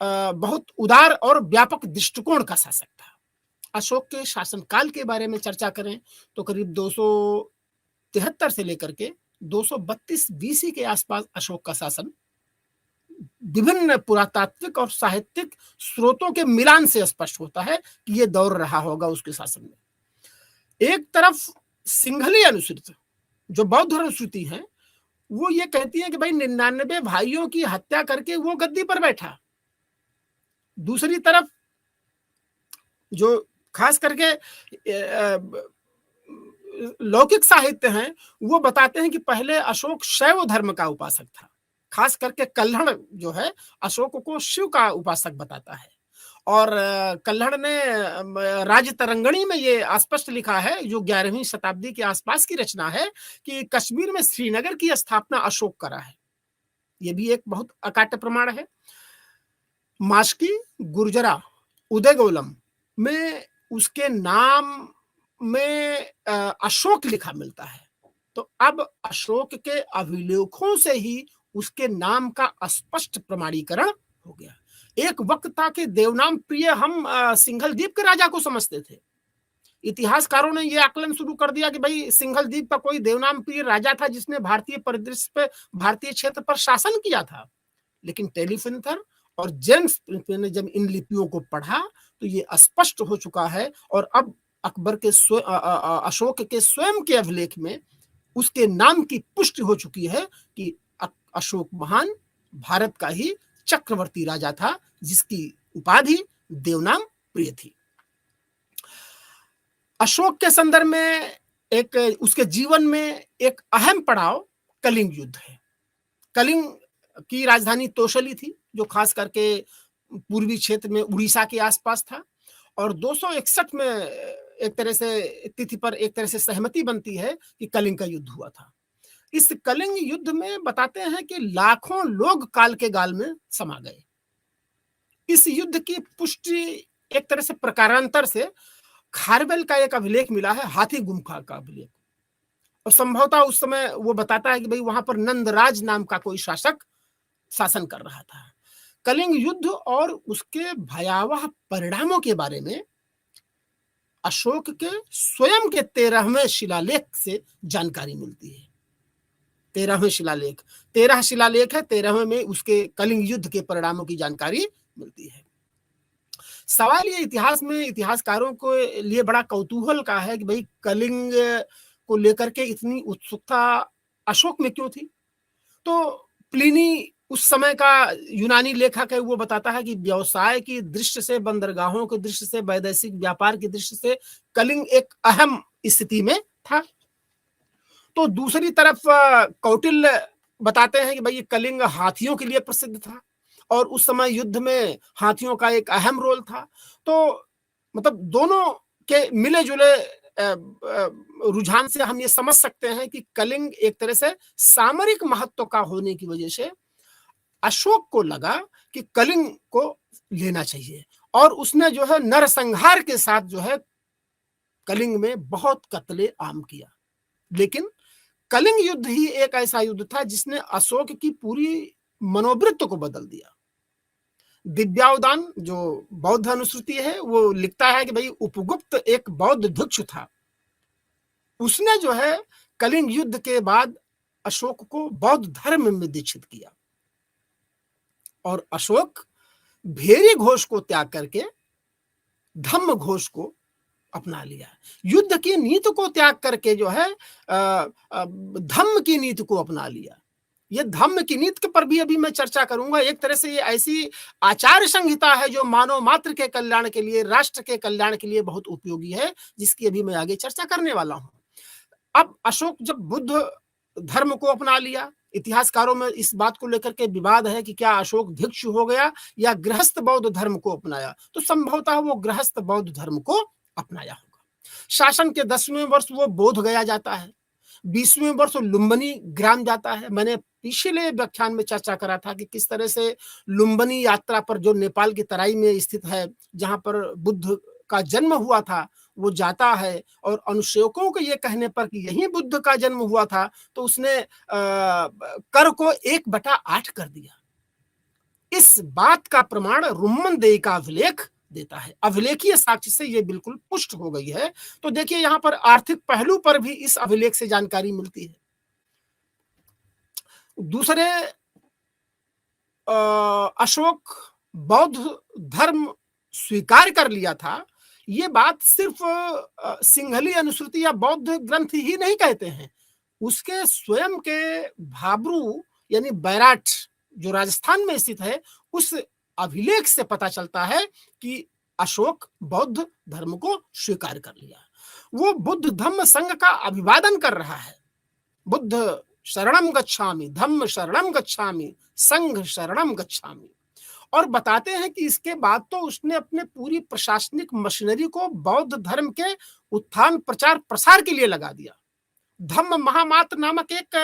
बहुत उदार और व्यापक दृष्टिकोण का शासक था। अशोक के शासनकाल के बारे में चर्चा करें तो करीब 273 से लेकर के 232 बीसी के आसपास अशोक का शासन विभिन्न पुरातात्विक और साहित्यिक स्रोतों के मिलान से स्पष्ट होता है कि यह दौर रहा होगा उसके शासन में। एक तरफ सिंघली अनुसूचित जो बौद्ध धर्मश्रुति है वो ये कहती है कि भाई 99 भाइयों की हत्या करके वो गद्दी पर बैठा। दूसरी तरफ जो खास करके लौकिक साहित्य हैं वो बताते हैं कि पहले अशोक शैव धर्म का उपासक था। खास करके कल्हड़ जो है अशोक को शिव का उपासक बताता है। और कल्हड़ ने राजतरंगिणी में ये स्पष्ट लिखा है, जो 11वीं शताब्दी के आसपास की रचना है, कि कश्मीर में श्रीनगर की स्थापना अशोक करा है। ये भी एक बहुत अकाट्य प्रमाण है। मास्की गुर्जरा उदयगोलम में उसके नाम में अशोक लिखा मिलता है। तो अब अशोक के अभिलेखों से ही उसके नाम का स्पष्ट प्रमाणीकरण हो गया। एक वक्त था कि देवनाम प्रिय हम सिंघल द्वीप के राजा को समझते थे। इतिहासकारों ने यह आकलन शुरू कर दिया कि भाई सिंघल द्वीप का कोई देवनाम प्रिय राजा था जिसने भारतीय परिदृश्य पे भारतीय क्षेत्र पर शासन किया था। लेकिन टेलीपंथर और जेम्स प्रिंसपे ने जब इन लिपियों को पढ़ा तो ये स्पष्ट हो चुका है। और अब अकबर के अशोक के स्वयं के अभिलेख में उसके नाम की पुष्टि हो चुकी है कि अशोक महान भारत का ही चक्रवर्ती राजा था जिसकी उपाधि देवनाम प्रिय थी। अशोक के संदर्भ में एक उसके जीवन में एक अहम पड़ाव कलिंग युद्ध है। कलिंग की राजधानी तोशली थी जो खास करके पूर्वी क्षेत्र में उड़ीसा के आसपास था। और 261 में एक तरह से तिथि पर एक तरह से सहमति बनती है कि कलिंग का युद्ध हुआ था। इस कलिंग युद्ध में बताते हैं कि लाखों लोग काल के गाल में समा गए। इस युद्ध की पुष्टि एक तरह से प्रकारांतर से खारवेल का एक अभिलेख मिला है, हाथी गुम्फा का अभिलेख। और संभवतः उस समय वो बताता है कि भाई वहां पर नंदराज नाम का कोई शासक शासन कर रहा था। कलिंग युद्ध और उसके भयावह परिणामों के बारे में अशोक के स्वयं के 13वें शिलालेख से जानकारी मिलती है। 13वें शिलालेख 13 शिलालेख है, 13वें में उसके कलिंग युद्ध के परिणामों की जानकारी मिलती है। सवाल ये इतिहास में इतिहासकारों को लिए बड़ा कौतूहल का है कि भाई कलिंग को लेकर के इतनी उत्सुकता अशोक में क्यों थी। तो प्लिनी उस समय का यूनानी लेखक है, वो बताता है कि व्यवसाय की दृष्टि से, बंदरगाहों की दृष्टि से, वैदेशिक व्यापार की दृष्टि से कलिंग एक अहम स्थिति में था। तो दूसरी तरफ कौटिल्य बताते हैं कि भाई कलिंग हाथियों के लिए प्रसिद्ध था और उस समय युद्ध में हाथियों का एक अहम रोल था। तो मतलब दोनों के मिले जुले रुझान से हम ये समझ सकते हैं कि कलिंग एक तरह से सामरिक महत्व का होने की वजह से अशोक को लगा कि कलिंग को लेना चाहिए। और उसने जो है नरसंहार के साथ जो है कलिंग में बहुत कत्ले आम किया। लेकिन कलिंग युद्ध ही एक ऐसा युद्ध था जिसने अशोक की पूरी मनोवृत्ति को बदल दिया। दिव्यावदान जो बौद्ध अनुश्रुति है वो लिखता है कि भाई उपगुप्त एक बौद्ध भिक्षु था। उसने जो है कलिंग युद्ध के बाद अशोक को बौद्ध धर्म में दीक्षित किया और अशोक भेरी घोष को त्याग करके धम्म घोष को अपना लिया। युद्ध की नीति को त्याग करके जो है धम्म की नीति को अपना लिया। ये धम्म की नीति के पर भी अभी मैं चर्चा करूंगा। एक तरह से ये ऐसी आचार संहिता है जो मानव मात्र के कल्याण के लिए, राष्ट्र के कल्याण के लिए बहुत उपयोगी है, जिसकी अभी मैं आगे चर्चा करने वाला हूं। अब अशोक जब बुद्ध धर्म को अपना लिया इतिहासकारों में इस बात को लेकर के विवाद है कि क्या अशोक भिक्षु हो गया या गृहस्थ बौद्ध धर्म को अपनाया, तो संभवतः वो गृहस्थ बौद्ध धर्म को अपनाया होगा। शासन के 10वें वर्ष वो बोध गया जाता है, 20वें वर्ष लुम्बिनी ग्राम जाता है। मैंने पिछले व्याख्यान में चर्चा करा था कि किस तरह से लुम्बिनी यात्रा पर, जो नेपाल की तराई में स्थित है, जहां पर बुद्ध का जन्म हुआ था, वो जाता है और अनुशयकों के ये कहने पर कि यही बुद्ध का जन्म हुआ था, तो उसने कर को 1/8 कर दिया। इस बात का प्रमाण रुम्मनदेही का अभिलेख देता है। अभिलेखीय साक्ष्य से ये बिल्कुल पुष्ट हो गई है। तो देखिए यहां पर आर्थिक पहलू पर भी इस अभिलेख से जानकारी मिलती है। दूसरे, अशोक बौद्ध धर्म स्वीकार कर लिया था, ये बात सिर्फ सिंहली अनुश्रुति या बौद्ध ग्रंथ ही नहीं कहते हैं। उसके स्वयं के भाब्रू यानी बैराट जो राजस्थान में स्थित है, उस अभिलेख से पता चलता है कि अशोक बौद्ध धर्म को स्वीकार कर लिया। वो बुद्ध धम्म संघ का अभिवादन कर रहा है। बुद्ध शरणम गच्छामि, धम्म शरणम गच्छामि, संघ शरणम गच्छामि। और बताते हैं कि इसके बाद तो उसने अपने पूरी प्रशासनिक मशीनरी को बौद्ध धर्म के उत्थान प्रचार प्रसार के लिए लगा दिया। धम्म महामात्र नामक एक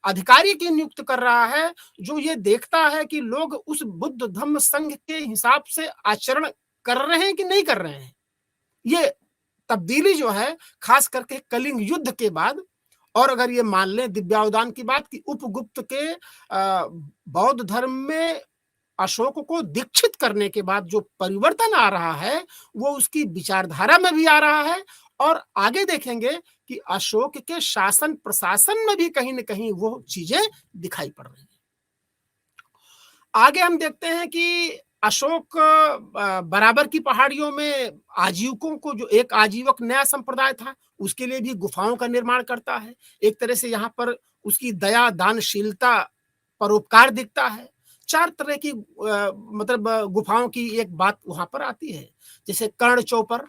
अधिकारी की नियुक्त कर रहा है, जो ये देखता है कि लोग उस बुद्ध धम्म संघ के हिसाब से आचरण कर रहे हैं कि नहीं कर रहे हैं। ये तब्दीली जो है खास करके कलिंग युद्ध के बाद, और अगर ये मान लें दिव्यावदान की बात कि उपगुप्त के बौद्ध धर्म में अशोक को दीक्षित करने के बाद जो परिवर्तन आ रहा है, वो उसकी विचारधारा में भी आ रहा है। और आगे देखेंगे कि अशोक के शासन प्रशासन में भी कहीं न कहीं वो चीजें दिखाई पड़ रही हैं। आगे हम देखते हैं कि अशोक बराबर की पहाड़ियों में आजीवकों को, जो एक आजीवक नया संप्रदाय था, उसके लिए भी गुफाओं का निर्माण करता है। एक तरह से यहाँ पर उसकी दया, दानशीलता, परोपकार दिखता है। 4 तरह की मतलब गुफाओं की एक बात वहां पर आती है, जैसे कर्ण चौपर,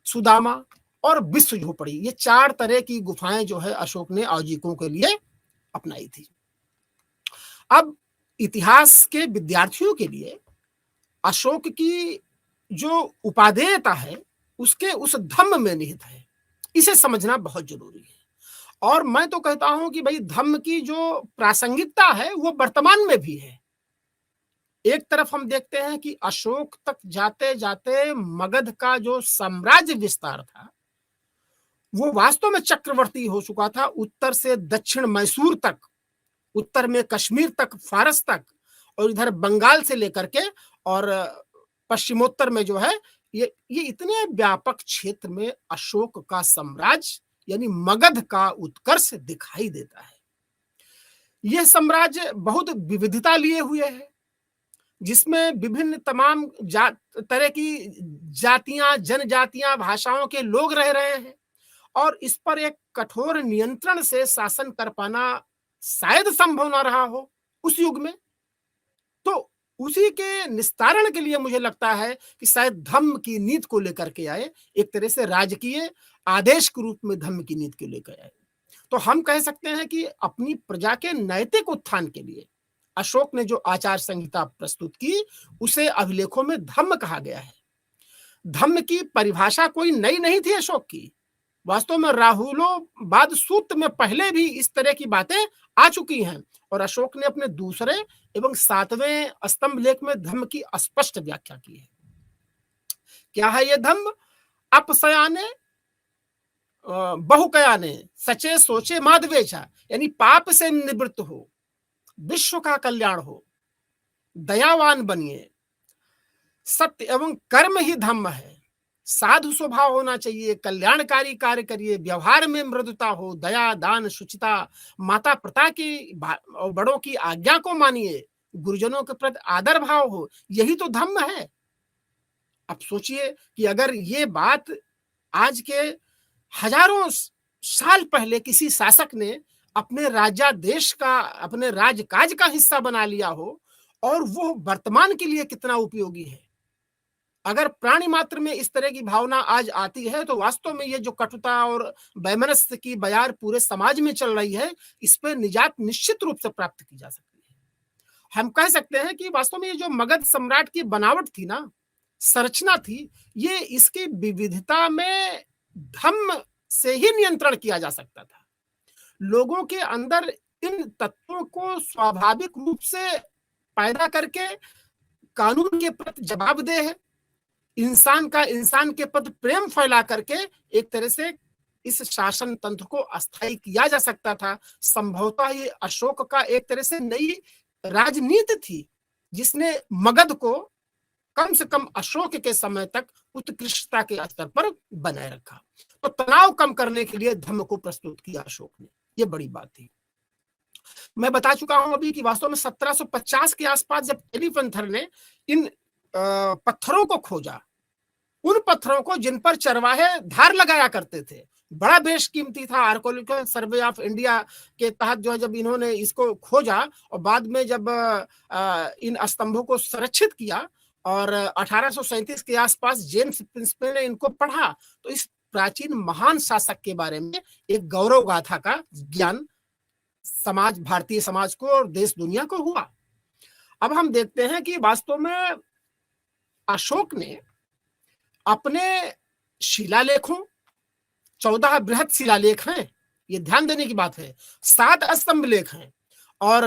सुदामा और विश्व झोपड़ी। ये 4 तरह की गुफाएं जो है अशोक ने आजीवकों के लिए अपनाई थी। अब इतिहास के विद्यार्थियों के लिए अशोक की जो उपादेयता है, उसके उस धम्म में निहित है। इसे समझना बहुत जरूरी है। और मैं तो कहता हूं कि भाई धम्म की जो प्रासंगिकता है वो वर्तमान में भी है। एक तरफ हम देखते हैं कि अशोक तक जाते जाते मगध का जो साम्राज्य विस्तार था, वो वास्तव में चक्रवर्ती हो चुका था। उत्तर से दक्षिण मैसूर तक, उत्तर में कश्मीर तक, फारस तक, और इधर बंगाल से लेकर के और पश्चिमोत्तर में जो है, ये इतने व्यापक क्षेत्र में अशोक का साम्राज्य यानी मगध का उत्कर्ष दिखाई देता है। यह साम्राज्य बहुत विविधता लिए हुए है, जिसमें विभिन्न तमाम तरह की जातियां, जनजातियां, भाषाओं के लोग रह रहे हैं। और इस पर एक कठोर नियंत्रण से शासन कर पाना शायद संभव ना रहा हो उस युग में। तो उसी के निस्तारण के लिए मुझे लगता है कि शायद धम्म की नीति को लेकर के आए, एक तरह से राजकीय आदेश के रूप में धम्म की नीति को लेकर आए। तो हम कह सकते हैं कि अपनी प्रजा के नैतिक उत्थान के लिए अशोक ने जो आचार संहिता प्रस्तुत की, उसे अभिलेखों में धम्म कहा गया है। धम्म की परिभाषा कोई नई नहीं थी अशोक की। वास्तव में राहुलोवाद सूत्र में पहले भी इस तरह की बातें आ चुकी हैं, और अशोक ने अपने दूसरे एवं 7वें स्तंभ लेख में धम्म की स्पष्ट व्याख्या की है। क्या है यह धम्म? अपसयाने बहुकयाने सचे सोचे माधवेचा, यानी पाप से निवृत्त हो, विश्व का कल्याण हो, दयावान बनिए, सत्य एवं कर्म ही धम्म है, साधु स्वभाव होना चाहिए, कल्याणकारी कार्य करिए, व्यवहार में मृदुता हो, दया, दान, शुचिता, माता पिता की और बड़ों की आज्ञा को मानिए, गुरुजनों के प्रति आदर भाव हो, यही तो धम्म है। अब सोचिए कि अगर ये बात आज के हजारों साल पहले किसी शासक ने अपने राज्यादेश का, अपने राजकाज का हिस्सा बना लिया हो, और वो वर्तमान के लिए कितना उपयोगी है। अगर प्राणी मात्र में इस तरह की भावना आज आती है तो वास्तव में ये जो कटुता और वैमनस्य की बयार पूरे समाज में चल रही है, इस पे निजात निश्चित रूप से प्राप्त की जा सकती है। हम कह सकते हैं कि वास्तव में ये जो मगध सम्राट की बनावट थी ना, संरचना थी, ये इसकी विविधता में धम्म से ही नियंत्रण किया जा सकता था। लोगों के अंदर इन तत्वों को स्वाभाविक रूप से पैदा करके कानून के प्रति जवाबदेह, इंसान का इंसान के प्रति प्रेम फैला करके एक तरह से इस शासन तंत्र को अस्थायी किया जा सकता था। संभवतः ये अशोक का एक तरह से नई राजनीति थी, जिसने मगध को कम से कम अशोक के समय तक उत्कृष्टता के स्तर पर बनाए रखा। तो तनाव कम करने के लिए धम्म को प्रस्तुत किया अशोक ने, ये बड़ी बात थी। मैं बता चुका हूं अभी कि वास्तव में 1750 के आसपास जब एलिफेंथर ने इन पत्थरों को खोजा, उन पत्थरों को जिन पर चरवाहे धार लगाया करते थे, बड़ा बेशकीमती था। आर्कोलॉजिकल सर्वे ऑफ इंडिया के तहत जो है जब इन्होंने इसको खोजा और बाद में जब इन स्तंभों को संरक्षित किया और 1837 के आसपास जेम्स प्रिंसपी ने इनको पढ़ा, तो इस प्राचीन महान शासक के बारे में एक गौरव गाथा का ज्ञान समाज, भारतीय समाज को और देश दुनिया को हुआ। अब हम देखते हैं कि वास्तव में अशोक ने अपने शिलालेखों, 14 बृहद शिलालेख हैं, ये ध्यान देने की बात है, 7 स्तंभ लेख हैं और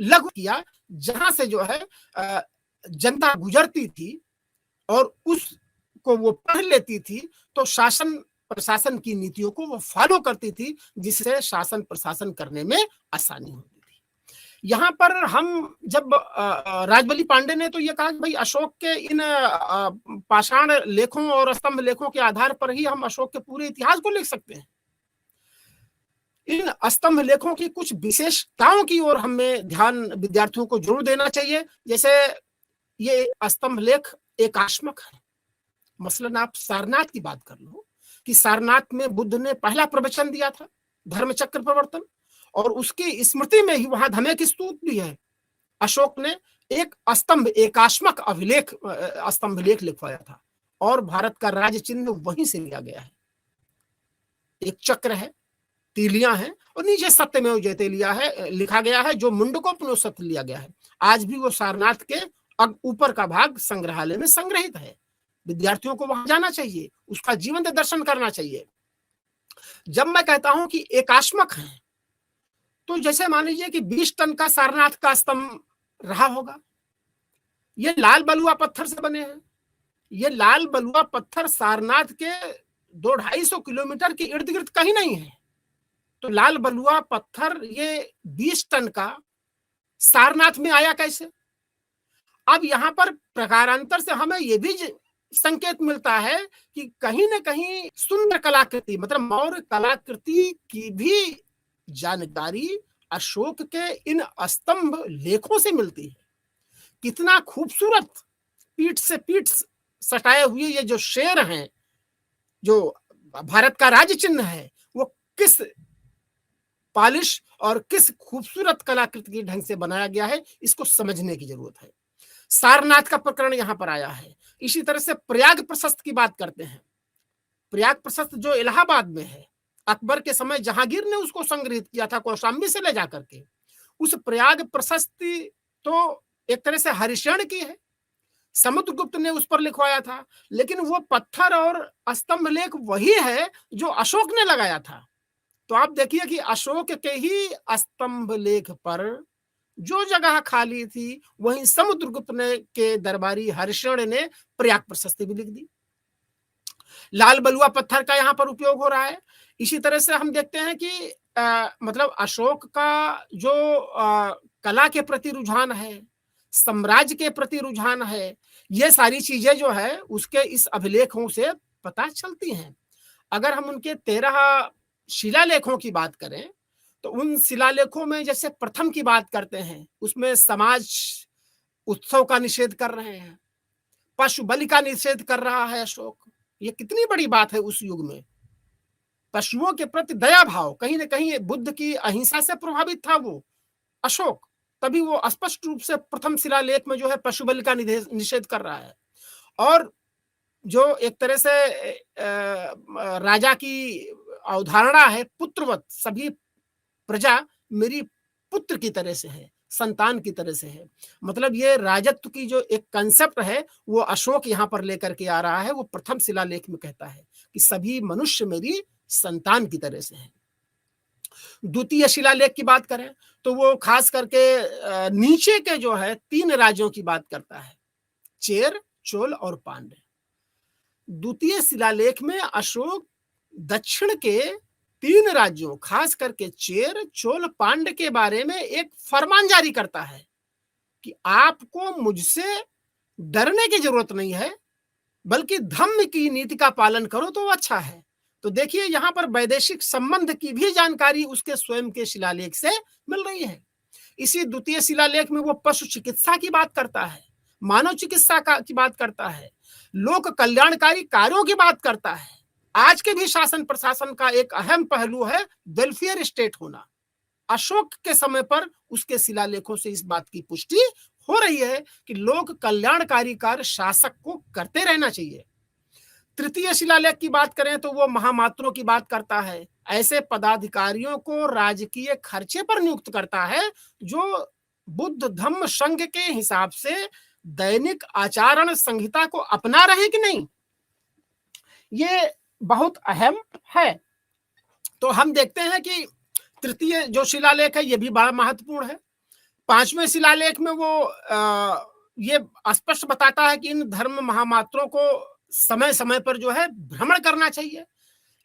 लघु किया, जहां से जो है जनता गुजरती थी और उसको वो पढ़ लेती थी, तो शासन प्रशासन की नीतियों को वो फॉलो करती थी, जिससे शासन प्रशासन करने में आसानी होती थी। यहाँ पर हम जब राजबली पांडे ने तो ये कहा कि भाई अशोक के इन पाषाण लेखों और स्तंभ लेखों के आधार पर ही हम अशोक के पूरे इतिहास को लिख सकते हैं। इन स्तंभ लेखों की कुछ विशेषताओं की ओर हमें ध्यान विद्यार्थियों को जरूर देना चाहिए। जैसे ये स्तंभ लेख एकाश्मक है। मसलन आप सारनाथ की बात कर लो कि सारनाथ में बुद्ध ने पहला प्रवचन दिया था, धर्म चक्र प्रवर्तन, और उसकी स्मृति में ही वहां धम्म की स्तूप भी है। अशोक ने एक स्तंभ एकाश्मक अभिलेख स्तंभ लेख लिखवाया था और भारत का राज्य चिन्ह वहीं से लिया गया है। एक चक्र है, तीलियां हैं और नीचे सत्यमेव जयते लिखा गया है, जो मुंडकोपनिषद लिया गया है। आज भी वो सारनाथ के ऊपर का भाग संग्रहालय में संग्रहित है। विद्यार्थियों को वहां जाना चाहिए, उसका जीवंत दर्शन करना चाहिए। जब मैं कहता हूं कि एकाश्मक है, तो जैसे मान लीजिए कि 20 टन का सारनाथ का स्तंभ रहा होगा। ये लाल बलुआ पत्थर से बने हैं। ये लाल बलुआ पत्थर सारनाथ के 200-250 किलोमीटर के इर्द गिर्द कहीं नहीं है। तो लाल बलुआ पत्थर ये 20 टन का सारनाथ में आया कैसे? अब यहां पर प्रकारांतर से हमें यह भी संकेत मिलता है कि कहीं ना कहीं सुंदर कलाकृति, मतलब मौर्य कलाकृति की भी जानकारी अशोक के इन स्तंभ लेखों से मिलती है। कितना खूबसूरत पीठ से पीठ सटाए हुए ये जो शेर हैं, जो भारत का राज्य चिन्ह है, वो किस पॉलिश और किस खूबसूरत कलाकृति के ढंग से बनाया गया है, इसको समझने की जरूरत है। सारनाथ का प्रकरण यहां पर आया है। इसी तरह से प्रयाग प्रशस्त की बात करते हैं। प्रयाग प्रशस्त जो इलाहाबाद में है, अकबर के समय जहांगीर ने उसको संग्रहित किया था कौशाम्बी से ले जाकर के। उस प्रयाग प्रशस्ति तो एक तरह से हरिशरण की है, समुद्रगुप्त ने उस पर लिखवाया था, लेकिन वो पत्थर और स्तंभ लेख वही है जो अशोक ने लगाया था। तो आप देखिए कि अशोक के ही स्तंभ लेख पर जो जगह खाली थी, वहीं समुद्रगुप्त ने के दरबारी हरिशरण ने प्रयाग प्रशस्ति भी लिख दी। लाल बलुआ पत्थर का यहाँ पर उपयोग हो रहा है। इसी तरह से हम देखते हैं कि मतलब अशोक का जो कला के प्रति रुझान है, साम्राज्य के प्रति रुझान है, ये सारी चीजें जो है उसके इस अभिलेखों से पता चलती हैं। अगर हम उनके 13 शिलालेखों की बात करें, तो उन शिलालेखों में जैसे प्रथम की बात करते हैं, उसमें समाज उत्सव का निषेध कर रहे हैं, पशु बलि का निषेध कर रहा है अशोक। ये कितनी बड़ी बात है उस युग में। पशुओं के प्रति दया भाव, कहीं ना कहीं बुद्ध की अहिंसा से प्रभावित था वो अशोक, तभी वो स्पष्ट रूप से प्रथम शिलालेख में जो है पशु बलि का निषेध कर रहा है। और जो एक तरह से राजा की अवधारणा है, पुत्रवत, सभी प्रजा मेरी पुत्र की तरह से है, संतान की तरह से है। मतलब ये राजत्व की जो एक कंसेप्ट है वो अशोक यहाँ पर लेकर के आ रहा है। वो प्रथम शिलालेख में कहता है कि सभी मनुष्य मेरी संतान की तरह से है। द्वितीय शिलालेख की बात करें तो वो खास करके नीचे के जो है 3 राज्यों की बात करता है, चेर, चोल और पांड्य। द्वितीय शिलालेख में अशोक दक्षिण के 3 राज्यों, खास करके चेर, चोल, पांड्य के बारे में एक फरमान जारी करता है कि आपको मुझसे डरने की जरूरत नहीं है, बल्कि धम्म की नीति का पालन करो तो अच्छा है। तो देखिए यहाँ पर वैदेशिक संबंध की भी जानकारी उसके स्वयं के शिलालेख से मिल रही है। इसी द्वितीय शिलालेख में वो पशु चिकित्सा की बात करता है, मानव चिकित्सा की बात करता है, लोक कल्याणकारी कार्यों की बात करता है। आज के भी शासन प्रशासन का एक अहम पहलू है वेलफेयर स्टेट होना। अशोक के समय पर उसके शिलालेखों से इस बात की पुष्टि हो रही है कि लोक कल्याणकारी कार्य शासक को करते रहना चाहिए। तृतीय शिलालेख की बात करें तो वो महामात्रों की बात करता है, ऐसे पदाधिकारियों को राजकीय खर्चे पर नियुक्त करता है जो बुद्ध धम्म संघ के हिसाब से दैनिक आचरण संहिता को अपना रहे कि नहीं, ये बहुत अहम है। तो हम देखते हैं कि तृतीय जो शिलालेख है ये भी बड़ा महत्वपूर्ण है। 5वें शिलालेख में वो ये स्पष्ट बताता है कि इन धर्म महामात्रों को समय समय पर जो है भ्रमण करना चाहिए।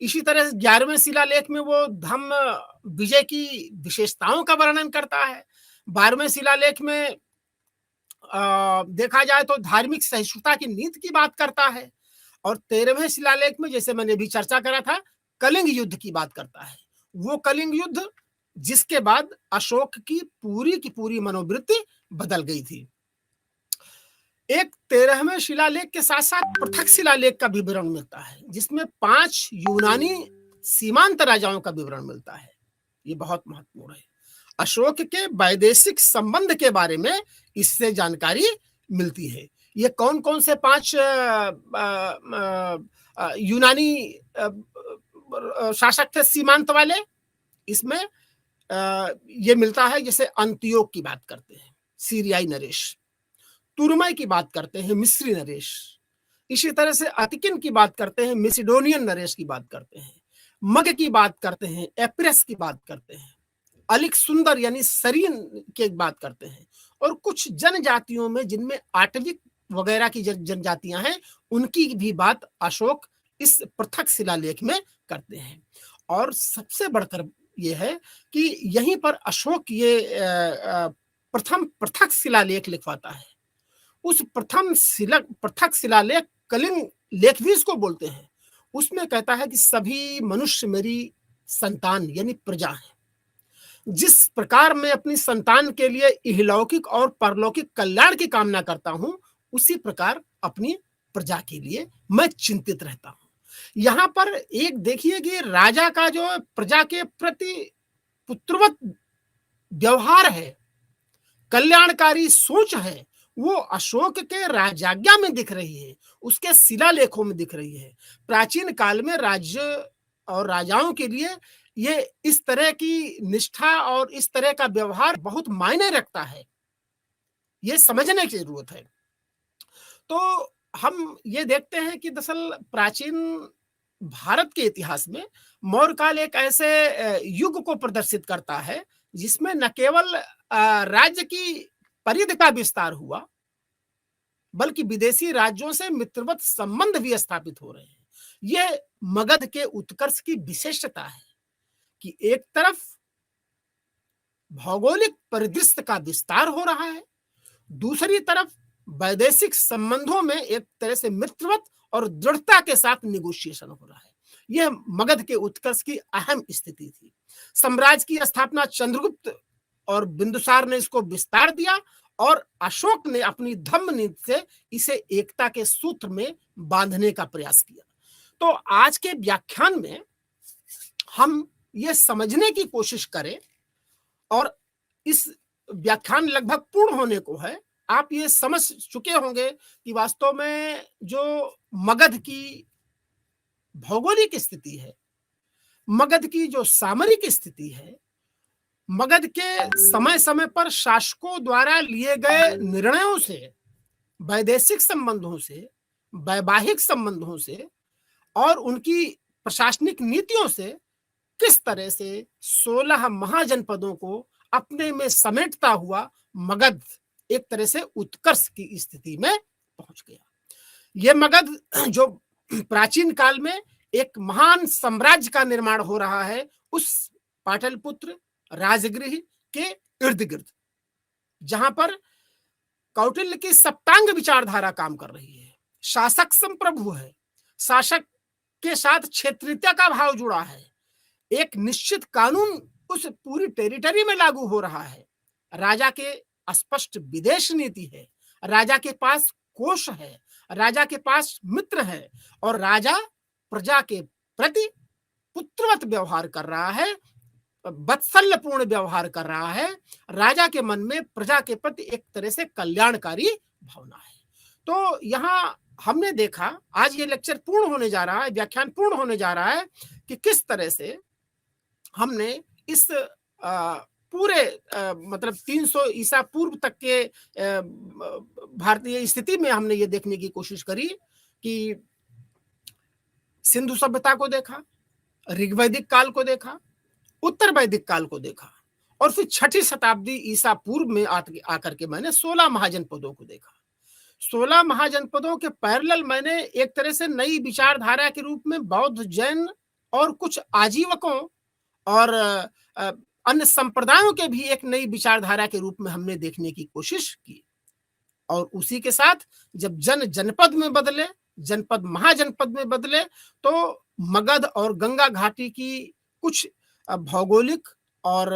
इसी तरह 11वें शिलालेख में वो धम्म विजय की विशेषताओं का वर्णन करता है। 12वें शिलालेख में देखा जाए तो धार्मिक सहिष्णुता की नीति की बात करता है। और 13वें शिलालेख में जैसे मैंने भी चर्चा करा था, कलिंग युद्ध की बात करता है। वो कलिंग युद्ध जिसके बाद अशोक की पूरी मनोवृत्ति बदल गई थी। एक 13वें शिलालेख के साथ साथ पृथक शिलालेख का विवरण मिलता है, जिसमें 5 यूनानी सीमांत राजाओं का विवरण मिलता है। ये बहुत महत्वपूर्ण है। अशोक के वैदेशिक संबंध के बारे में इससे जानकारी मिलती है। ये कौन कौन से 5 यूनानी शासक थे सीमांत वाले, इसमें ये मिलता है। जैसे अंत्योक की बात करते हैं, सीरियाई नरेश, तुरमय की बात करते हैं, मिस्री नरेश। इसी तरह से अतिकिन की बात करते हैं, मिसिडोनियन नरेश की बात करते हैं, मग की बात करते हैं, एप्रेस की बात करते हैं, अलिक सुंदर यानी सरीन की बात करते हैं। और कुछ जनजातियों में जिनमें आटविक वगैरह की जनजातियां हैं, उनकी भी बात अशोक इस पृथक शिलालेख में करते हैं। और सबसे बढ़कर यह है कि यहीं पर अशोक ये प्रथम पृथक शिलालेख लिखवाता है। उस पृथक शिलालेख, कलिंग लेख भी इसको बोलते हैं, उसमें कहता है कि सभी मनुष्य मेरी संतान यानी प्रजा है। जिस प्रकार मैं अपनी संतान के लिए इहलौकिक और परलौकिक कल्याण की कामना करता हूं, उसी प्रकार अपनी प्रजा के लिए मैं चिंतित रहता हूं। यहां पर एक देखिए कि राजा का जो प्रजा के प्रति पुत्रवत व्यवहार है, कल्याणकारी सोच है, वो अशोक के राजाज्ञा में दिख रही है, उसके शिलालेखों में दिख रही है। प्राचीन काल में राज्य और राजाओं के लिए ये इस तरह की निष्ठा और इस तरह का व्यवहार बहुत मायने रखता है, ये समझने की जरूरत है। तो हम ये देखते हैं कि दरअसल प्राचीन भारत के इतिहास में मौर्य काल एक ऐसे युग को प्रदर्शित करता है जिसमें न केवल राज्य की परिधि का विस्तार हुआ, बल्कि विदेशी राज्यों से मित्रवत संबंध भी स्थापित हो रहे हैं। यह मगध के उत्कर्ष की विशेषता है कि एक तरफ भौगोलिक परिदृश्य का विस्तार हो रहा है, दूसरी तरफ वैदेशिक संबंधों में एक तरह से मित्रवत और दृढ़ता के साथ निगोशिएशन हो रहा है। यह मगध के उत्कर्ष की अहम स्थिति थी। साम्राज्य की स्थापना चंद्रगुप्त और बिंदुसार ने इसको विस्तार दिया और अशोक ने अपनी धम्म नीति से इसे एकता के सूत्र में बांधने का प्रयास किया। तो आज के व्याख्यान में हम ये समझने की कोशिश करें, और इस व्याख्यान लगभग पूर्ण होने को है, आप ये समझ चुके होंगे कि वास्तव में जो मगध की भौगोलिक स्थिति है, मगध की जो सामरिक स्थिति है, मगध के समय-समय पर शासकों द्वारा लिए गए निर्णयों से, वैदेशिक संबंधों से, वैवाहिक संबंधों से और उनकी प्रशासनिक नीतियों से किस तरह से 16 महाजनपदों को अपने में समेटता हुआ मगध एक तरह से उत्कर्ष की स्थिति में पहुंच गया। ये मगध जो प्राचीन काल में एक महान साम्राज्य का निर्माण हो रहा है, उस पाटलिपुत्र राजगृह के इर्द गिर्द, जहां पर कौटिल्य की सप्तांग विचारधारा काम कर रही है, शासक संप्रभु है, शासक के साथ क्षेत्रीयता का भाव जुड़ा है, एक निश्चित कानून उस पूरी टेरिटरी में लागू हो रहा है, राजा के स्पष्ट विदेश नीति है, राजा के पास कोष है, राजा के पास मित्र है और राजा प्रजा के प्रति पुत्रवत व्यवहार कर रहा है, वत्सल्यपूर्ण व्यवहार कर रहा है। राजा के मन में प्रजा के प्रति एक तरह से कल्याणकारी भावना है। तो यहाँ हमने देखा, आज ये लेक्चर पूर्ण होने जा रहा है, व्याख्यान पूर्ण होने जा रहा है कि किस तरह से हमने इस पूरे मतलब 300 ईसा पूर्व तक के भारतीय स्थिति में हमने ये देखने की कोशिश करी कि सिंधु सभ्यता को देखा, ऋग्वैदिक काल को देखा, उत्तर वैदिक काल को देखा और फिर 6ठी शताब्दी ईसा पूर्व में आकर के मैंने 16 महाजनपदों को देखा। 16 महाजनपदों के पैरेलल मैंने एक तरह से नई विचारधारा के रूप में बौद्ध, जैन और कुछ आजीवकों और अन्य संप्रदायों के भी एक नई विचारधारा के रूप में हमने देखने की कोशिश की। और उसी के साथ जब जनपद में बदले, जनपद महाजनपद में बदले, तो मगध और गंगा घाटी की कुछ भौगोलिक और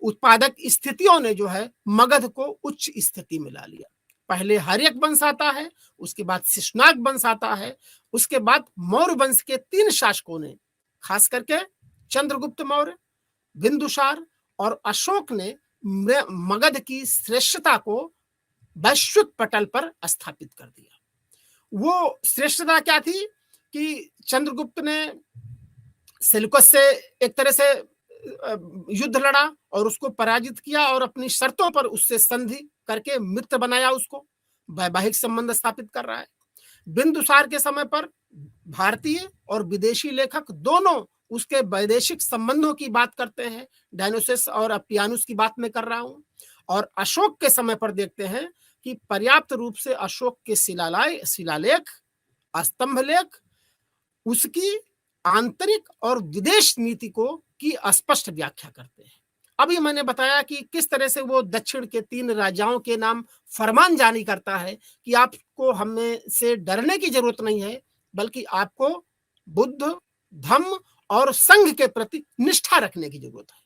उत्पादक स्थितियों ने जो है मगध को उच्च स्थिति में ला लिया। पहले हर्यक वंश आता है, उसके बाद शिशुनाग वंश आता है, उसके बाद मौर्य वंश के 3 शासकों ने, खास करके चंद्रगुप्त मौर्य, बिंदुसार और अशोक ने मगध की श्रेष्ठता को वैश्विक पटल पर स्थापित कर दिया। वो श्रेष्ठता क्या थी कि चंद्रगुप्त ने सेल्यूकस से एक तरह से युद्ध लड़ा और उसको पराजित किया और अपनी शर्तों पर उससे संधि करके मित्र बनाया, उसको वैवाहिक संबंध स्थापित कर रहा है। बिंदुसार के समय पर भारतीय और विदेशी लेखक दोनों उसके वैदेशिक संबंधों की बात करते हैं, डायनोसिस और अप्पियानुस की बात मैं कर रहा हूं। और अशोक के समय पर देखते हैं कि पर्याप्त रूप से अशोक के शिलालेख, स्तंभ लेख उसकी आंतरिक और विदेश नीति को की स्पष्ट व्याख्या करते हैं। अभी मैंने बताया कि किस तरह से वो दक्षिण के 3 राजाओं के नाम फरमान जारी करता है कि आपको हमें से डरने की जरूरत नहीं है, बल्कि आपको बुद्ध, धम्म और संघ के प्रति निष्ठा रखने की जरूरत है।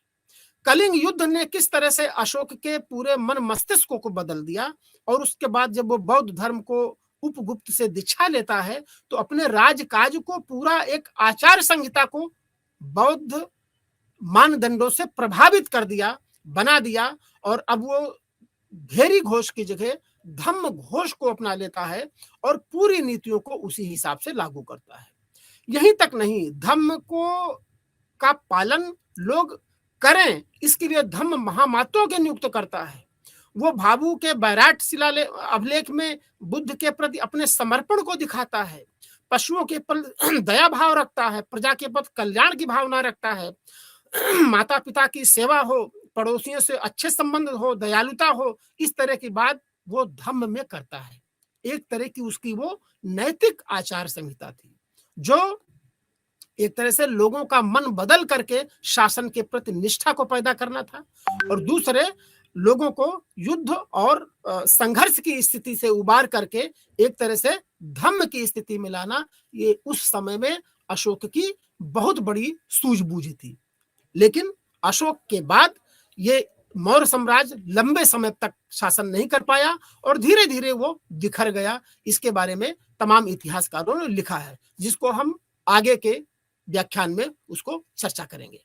कलिंग युद्ध ने किस तरह से अशोक के पूरे मन मस्तिष्क को बदल दिया और उसके बाद जब वो बौद्ध धर्म को उपगुप्त से दीक्षा लेता है तो अपने राजकाज को पूरा एक आचार संहिता को बौद्ध मानदंडों से प्रभावित कर दिया, बना दिया और अब वो भेरी घोष की जगह धम्म घोष को अपना लेता है और पूरी नीतियों को उसी हिसाब से लागू करता है। यहीं तक नहीं, धम्म को का पालन लोग करें इसके लिए धम्म महामातों के नियुक्त करता है। वो भाभू के बैराट शिलालेख अभिलेख में बुद्ध के प्रति अपने समर्पण को दिखाता है, पशुओं के प्रति दया भाव रखता है, प्रजा के प्रति कल्याण की भावना रखता है, माता पिता की सेवा हो, पड़ोसियों से अच्छे संबंध हो, दयालुता हो, इस तरह की बात वो धम्म में करता है। एक तरह की उसकी वो नैतिक आचार संहिता थी जो एक तरह से लोगों का मन बदल करके शासन के प्रति निष्ठा को पैदा करना था और दूसरे लोगों को युद्ध और संघर्ष की स्थिति से उबार करके एक तरह से धम्म की स्थिति में लाना, ये उस समय में अशोक की बहुत बड़ी सूझबूझ थी। लेकिन अशोक के बाद ये मौर्य साम्राज्य लंबे समय तक शासन नहीं कर पाया और धीरे धीरे वो बिखर गया। इसके बारे में तमाम इतिहासकारों ने लिखा है, जिसको हम आगे के व्याख्यान में उसको चर्चा करेंगे।